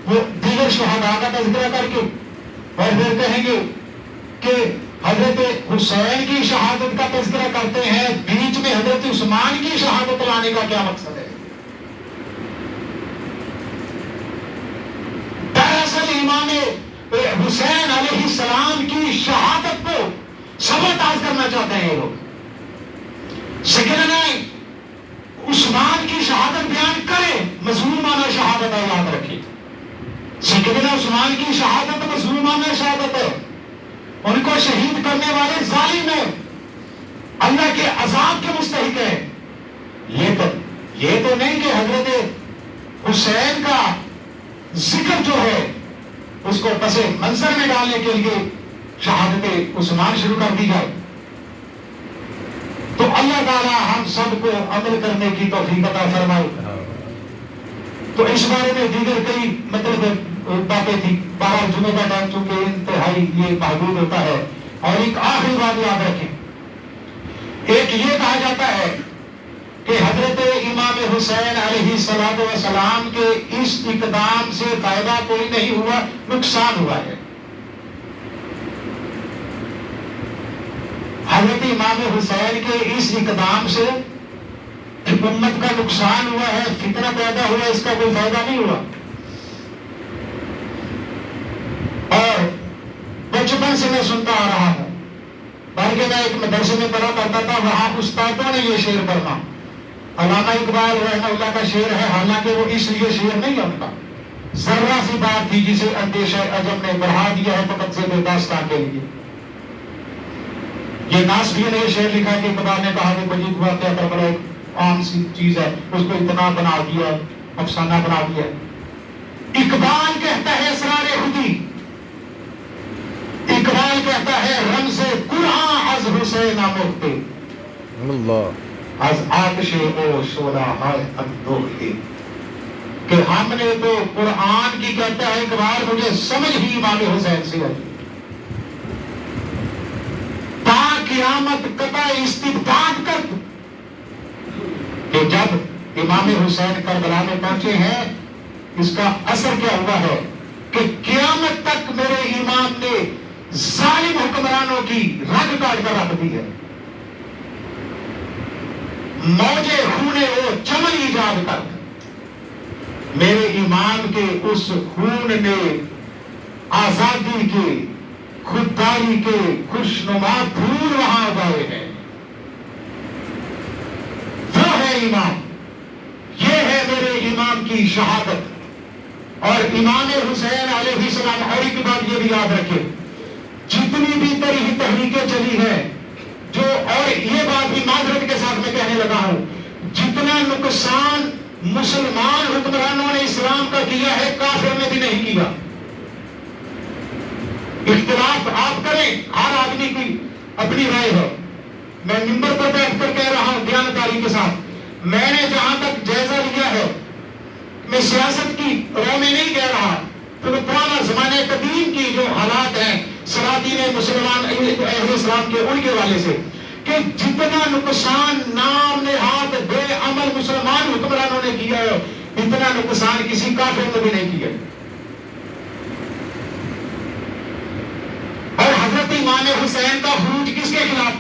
وہ دیگر شہداء کا تذکرہ کر کے اور پھر کہیں گے کہ حضرت حسین کی شہادت کا تذکرہ کرتے ہیں، بیچ میں حضرت عثمان کی شہادت لانے کا کیا مقصد ہے؟ دراصل امام حسین علیہ السلام کی شہادت کو سبوتاژ کرنا چاہتے ہیں یہ لوگ. سیدنا عثمان کی شہادت بیان کرے، مظلومانہ شہادت ہے، یاد رکھیے. سیدنا عثمان کی شہادت مظلومانہ شہادت ہے. ان کو شہید کرنے والے ظالم ہیں، اللہ کے عذاب کے مستحق ہیں. یہ تو نہیں کہ حضرت حسین کا ذکر جو ہے اس کو پس منظر میں ڈالنے کے لیے شہادت عثمان شروع کر دی جائے. تو اللہ تعالی ہم سب کو عمل کرنے کی توفیق عطا فرمائے. تو اس بارے میں دیگر کئی باتیں تھی. 12 جمعے کا ٹائم چونکہ انتہائی یہ محدود ہوتا ہے. اور ایک آخری بات یاد رکھیں، ایک یہ کہا جاتا ہے کہ حضرت امام حسین علیہ السلام کے اس اقدام سے فائدہ کوئی نہیں ہوا، نقصان ہوا ہے. حضرت امام حسین کے اس اقدام سے امت کا نقصان ہوا ہے، فتنہ پیدا ہوا، اس کا کوئی فائدہ نہیں ہوا. اور بچپن سے میں سنتا آ رہا ہوں، بلکہ میں ایک مدرسے میں پڑھا کرتا تھا، وہاں استادوں نے یہ شعر پڑھا. علامہ اقبال رحمہ اللہ کا شعر ہے، حالانکہ وہ اس لیے شعر نہیں ہے ان کا، ذرہ سی بات تھی جسے اندیشہ عجم نے بڑھا دیا ہے فقط سے بے داستان کے لیے. یہ ناصفی نے یہ شعر لکھا کہ اقبال نے کہا کہ مجید واقعہ کربلا ایک عام سی چیز ہے، اس کو اتنا بنا دیا، افسانہ بنا دیا. اقبال کہتا ہے اسرار خودی، اقبال کہتا ہے رمز قرآن از حسین آموختے اللہ از آتش او شعلہ ہائے اندوختے. کہ ہم نے تو قرآن کی کہتا ہے اقبال مجھے سمجھ ہی امام حسین سے آئی. تا قیامت قطع استبداد کر کہ جب امام حسین کربلا میں پہنچے ہیں، اس کا اثر کیا ہوا ہے کہ قیامت تک میرے امام نے ظالم حکمرانوں کی رگ کاٹ کر رکھ دی ہے. موجے خونے وہ چمن ایجاد کر میرے امام کے اس خون نے آزادی کے، خودداری کے خوشنما پھول وہاں اگائے ہیں. وہ ہے امام، یہ ہے میرے امام کی شہادت. اور امام حسین علیہ السلام، اور ایک بات یہ بھی یاد رکھے، جتنی بھی تحریکیں چلی ہیں جو، اور یہ بات بھی معذرت کے ساتھ میں کہنے لگا ہوں، جتنا نقصان مسلمان حکمرانوں نے اسلام کا کیا ہے کافر نے بھی نہیں کیا۔ اختلاف آپ کریں، ہر آدمی کی اپنی رائے ہے، میں ممبر پر بیٹھ کر کہہ رہا ہوں دیانتداری کے ساتھ، میں نے جہاں تک جائزہ لیا ہے، میں سیاست کی رو میں نہیں کہہ رہا، تو پرانا زمانے قدیم کی جو حالات ہیں سلاطین مسلمان اہل اسلام کے، ان کے والے سے، کہ جتنا نقصان نام نہاد بے عمل مسلمان حکمرانوں نے کیا ہے، اتنا نقصان کسی کافر نے بھی نہیں کیا۔ اور حضرت امام حسین کا خروج کس کے خلاف؟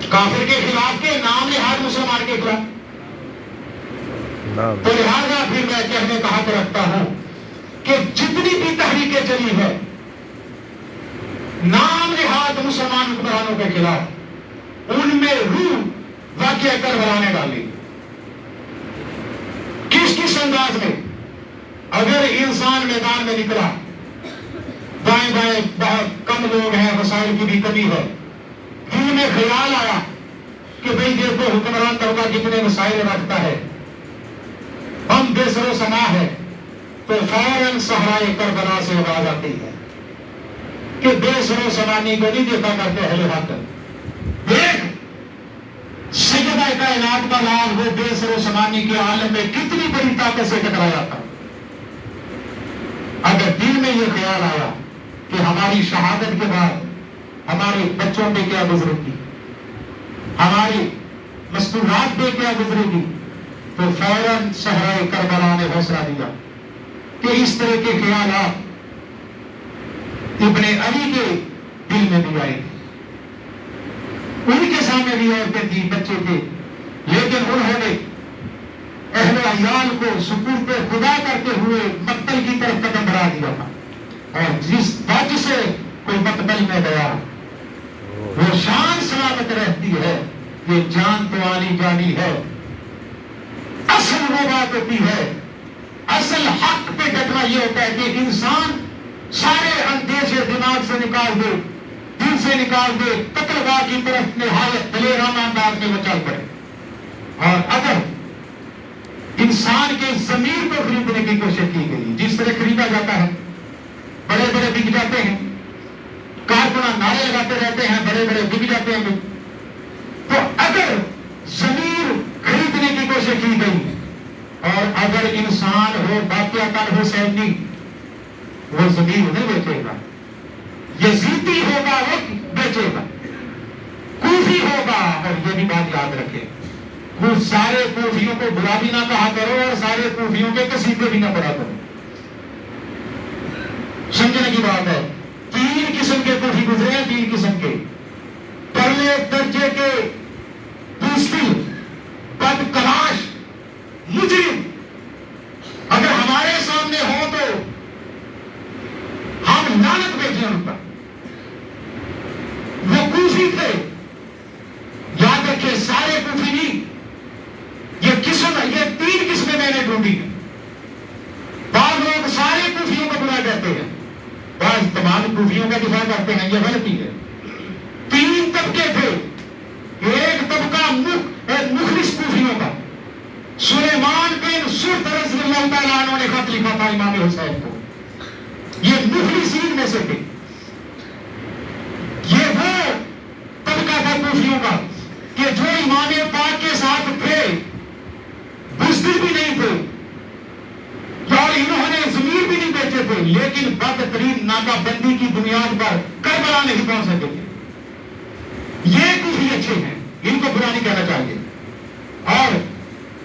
کافر کے خلاف کے نام نہاد مسلمان کے خلاف؟ تو لہٰذا پھر میں کہنے کا حق رکھتا ہوں کہ جتنی بھی تحریکیں چلی ہے نام نہاد مسلمان حکمرانوں کے خلاف، ان میں روح واقعہ کربلا نے ڈالی۔ کس کس انداز میں؟ اگر انسان میدان میں نکلا، دائیں بائیں بہت کم لوگ ہیں، وسائل کی بھی کمی ہے، دل میں خیال آیا کہ بھئی دیکھو حکمران طبقہ کتنے وسائل رکھتا ہے، ہم بے سر و سما ہے، تو فوراً صحرائے کربلا سے آواز آتی ہے کہ بے سر و سمانی کو نہیں دیکھا کرتے اہل حق، دیکھ سجدہ کائنات کا لال وہ بے سر و سمانی کے عالم میں کتنی بڑی طاقت سے ٹکرایا تھا۔ اگر دل میں یہ خیال آیا کہ ہماری شہادت کے بعد ہمارے بچوں پہ کیا گزرے گی، ہماری مستورات پہ کیا گزرے گی، تو فوراً صحرائے کربلا نے حوصلہ دیا کہ اس طرح کے خیالات ابن علی کے دل میں بھی آئے، ان کے سامنے بھی عورتیں تھیں، بچے تھے، لیکن انہوں نے اہل عیال کو سپرد خدا کرتے ہوئے مقتل کی طرف قدم بڑھا دیا تھا، اور جس وجہ سے کوئی مقتل میں گیا وہ شان سلامت رہتی ہے، یہ جان تو آنی جانی ہے۔ اصل وہ بات ہوتی ہے، اصل حق پہ ڈٹنا یہ ہوتا ہے کہ انسان سارے اندیشے دماغ سے نکال دے، دل سے نکال دے، قتل گاہ کی طرف نہایت دلیرانہ انداز میں وہ چل پڑے۔ اور اگر انسان کے ضمیر کو خریدنے کی کوشش کی گئی، جس طرح خریدا جاتا ہے، بڑے بڑے بک جاتے ہیں، کارکنان نعرے لگاتے رہتے ہیں، بڑے بڑے بک جاتے ہیں، تو اگر ضمیر خریدنے کی کوشش کی گئی اور اگر انسان ہو باقیاتن حسینی، وہ ضمیر نہیں بیچے گا، یزیدی ہوگا وہ بیچے گا، کوفی ہوگا، اور یہ بھی بات یاد رکھے، وہ سارے کوفیوں کو برا بھی نہ کہا کرو اور سارے کوفیوں کے قصیدے بھی نہ پڑھا کرو، سمجھنے کی بات ہے۔ تین قسم کے کوفی گزرے ہیں، تین قسم کے، پہلے درجے کے دوسری بدکلاش مجرم، اگر ہمارے سامنے ہو تو ہم لعنت بھیجیں ان پر، وہ کوفی تھے، یاد رکھے سارے کوفی نہیں، یہ تین قسمیں میں نے ڈھونڈی ہیں۔ بعض لوگ سارے کوفیوں کو برا کہتے ہیں، بعض تمام کوفیوں کا دفاع کرتے ہیں، یہ غلطی ہے۔ تین طبقے تھے، ایک طبقہ مخلص کوفیوں کا، سلیمان بن سرد رضی اللہ تعالیٰ عنہ نے خط لکھا تھا امام حسین کو، یہ مخلصین میں سے تھے، یہ وہ طبقہ تھا کوفیوں کا کہ جو امام پاک کے ساتھ تھے، بزدل بھی نہیں تھے، اور انہوں نے ضمیر بھی نہیں بیچے تھے، لیکن بدترین ناکہ بندی کی بنیاد پر کربلا نہیں پہنچ سکے تھے۔ یہ کوفی اچھے ہیں، ان کو برا نہیں کہنا چاہیے۔ اور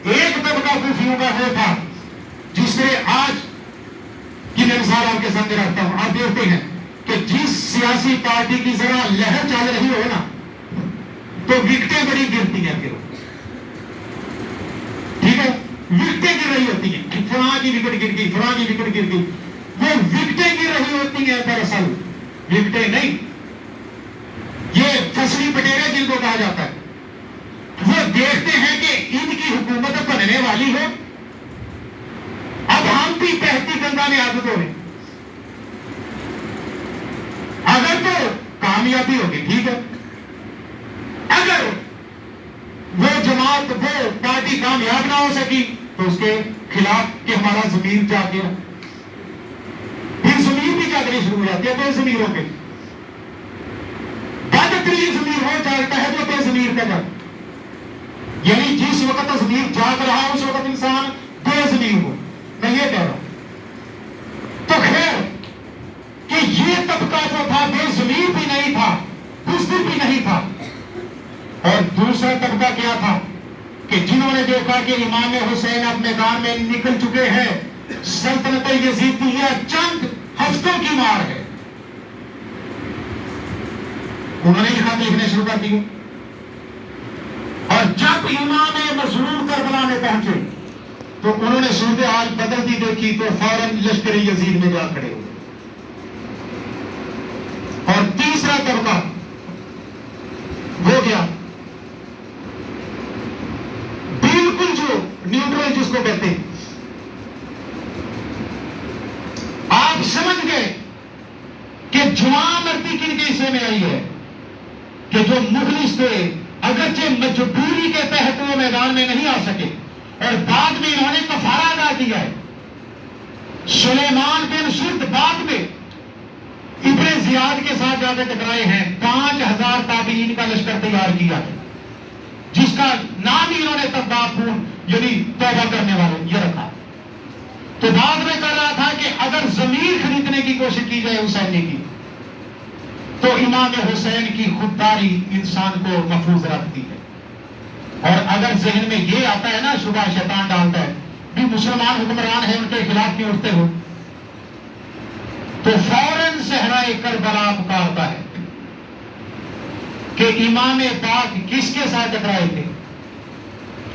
ایک طبقہ کوفیوں کا وہ تھا جس سے آج کی میں مثال آپ کے سامنے رکھتا ہوں، آپ دیکھتے ہیں کہ جس سیاسی پارٹی کی ذرا لہر چل رہی ہو نا تو وکٹیں بڑی گرتی ہیں، پھر ٹھیک ہے، وکٹیں گر رہی ہوتی ہیں، فلاں کی وکٹ گر گئی، فلاں کی وکٹ گر گئی، وہ وکٹیں گر رہی ہوتی ہیں، دراصل وکٹیں نہیں، یہ فصلی پٹیرے جن کو کہا جاتا ہے، وہ دیکھتے ہیں کہ ان کی حکومت بننے والی ہے، اب ہم بھی بہتی گنگا میں عادت ہو رہے، اگر تو کامیابی ہوگی ٹھیک ہے، بات وہ پارٹی کامیاب نہ ہو سکی تو اس کے خلاف کہ ہمارا ضمیر جاگ گیا، پھر ضمیر بھی جاگنی شروع ہو جاتی ہے بے ضمیروں کے۔ بدترین ضمیر ہو جاگتا ہے جو بے ضمیر کا جب، یعنی جس وقت ضمیر جاگ رہا ہے اس وقت انسان بے ضمیر ہو، میں یہ کہہ رہا ہوں۔ تو خیر کہ یہ طبقہ جو تھا بے ضمیر بھی نہیں تھا، بزدل بھی نہیں تھا، اور دوسرا طبقہ کیا تھا کہ جنہوں نے دیکھا کہ امام حسین اب میدان میں نکل چکے ہیں، سلطنت یزیدیہ چند ہفتوں کی مار ہے، انہوں نے یہ خط لکھنے شروع کر دیے۔ اور جب امام مظلوم کربلا میں پہنچے تو انہوں نے صورتحال بدلتی دیکھی تو فوراً لشکر یزید میں جا کھڑے ہوئے۔ اور تیسرا طبقہ ہو گیا بالکل جو نیوٹرل جس کو کہتے ہیں، آپ سمجھ گئے کہ جوان مردی کن کے حصے میں آئی ہے کہ جو مخلص تھے، اگرچہ مجبوری کے تحت وہ میدان میں نہیں آ سکے اور بعد میں انہوں نے کفارہ ادا کیا ہے۔ سلیمان بن سرد بعد میں ابن زیاد کے ساتھ جا کے ٹکرائے ہیں، 5000 تابعین کا لشکر تیار کیا ہے، جس کا نام ہی انہوں نے تباہون یعنی توبہ کرنے والے یہ رکھا۔ تو بعد میں کر رہا تھا کہ اگر ضمیر خریدنے کی کوشش کی جائے حسینی کی تو امام حسین کی خودداری انسان کو محفوظ رکھتی ہے، اور اگر ذہن میں یہ آتا ہے نا، شبہ شیطان ڈالتا ہے بھی مسلمان حکمران ہیں ان کے خلاف کیوں اٹھتے ہو، تو فوراً صحرائے کربلا پکارتا ہے کہ امام پاک کس کے ساتھ ٹکرائے تھے؟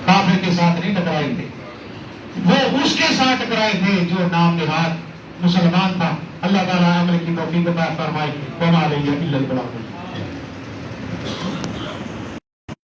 کافر کے ساتھ نہیں ٹکرائے تھے، وہ اس کے ساتھ ٹکرائے تھے جو نام نہاد مسلمان تھا۔ اللہ تعالیٰ عمل کی توفیق عطا فرمائے۔ وما علیہ الا البلاغ۔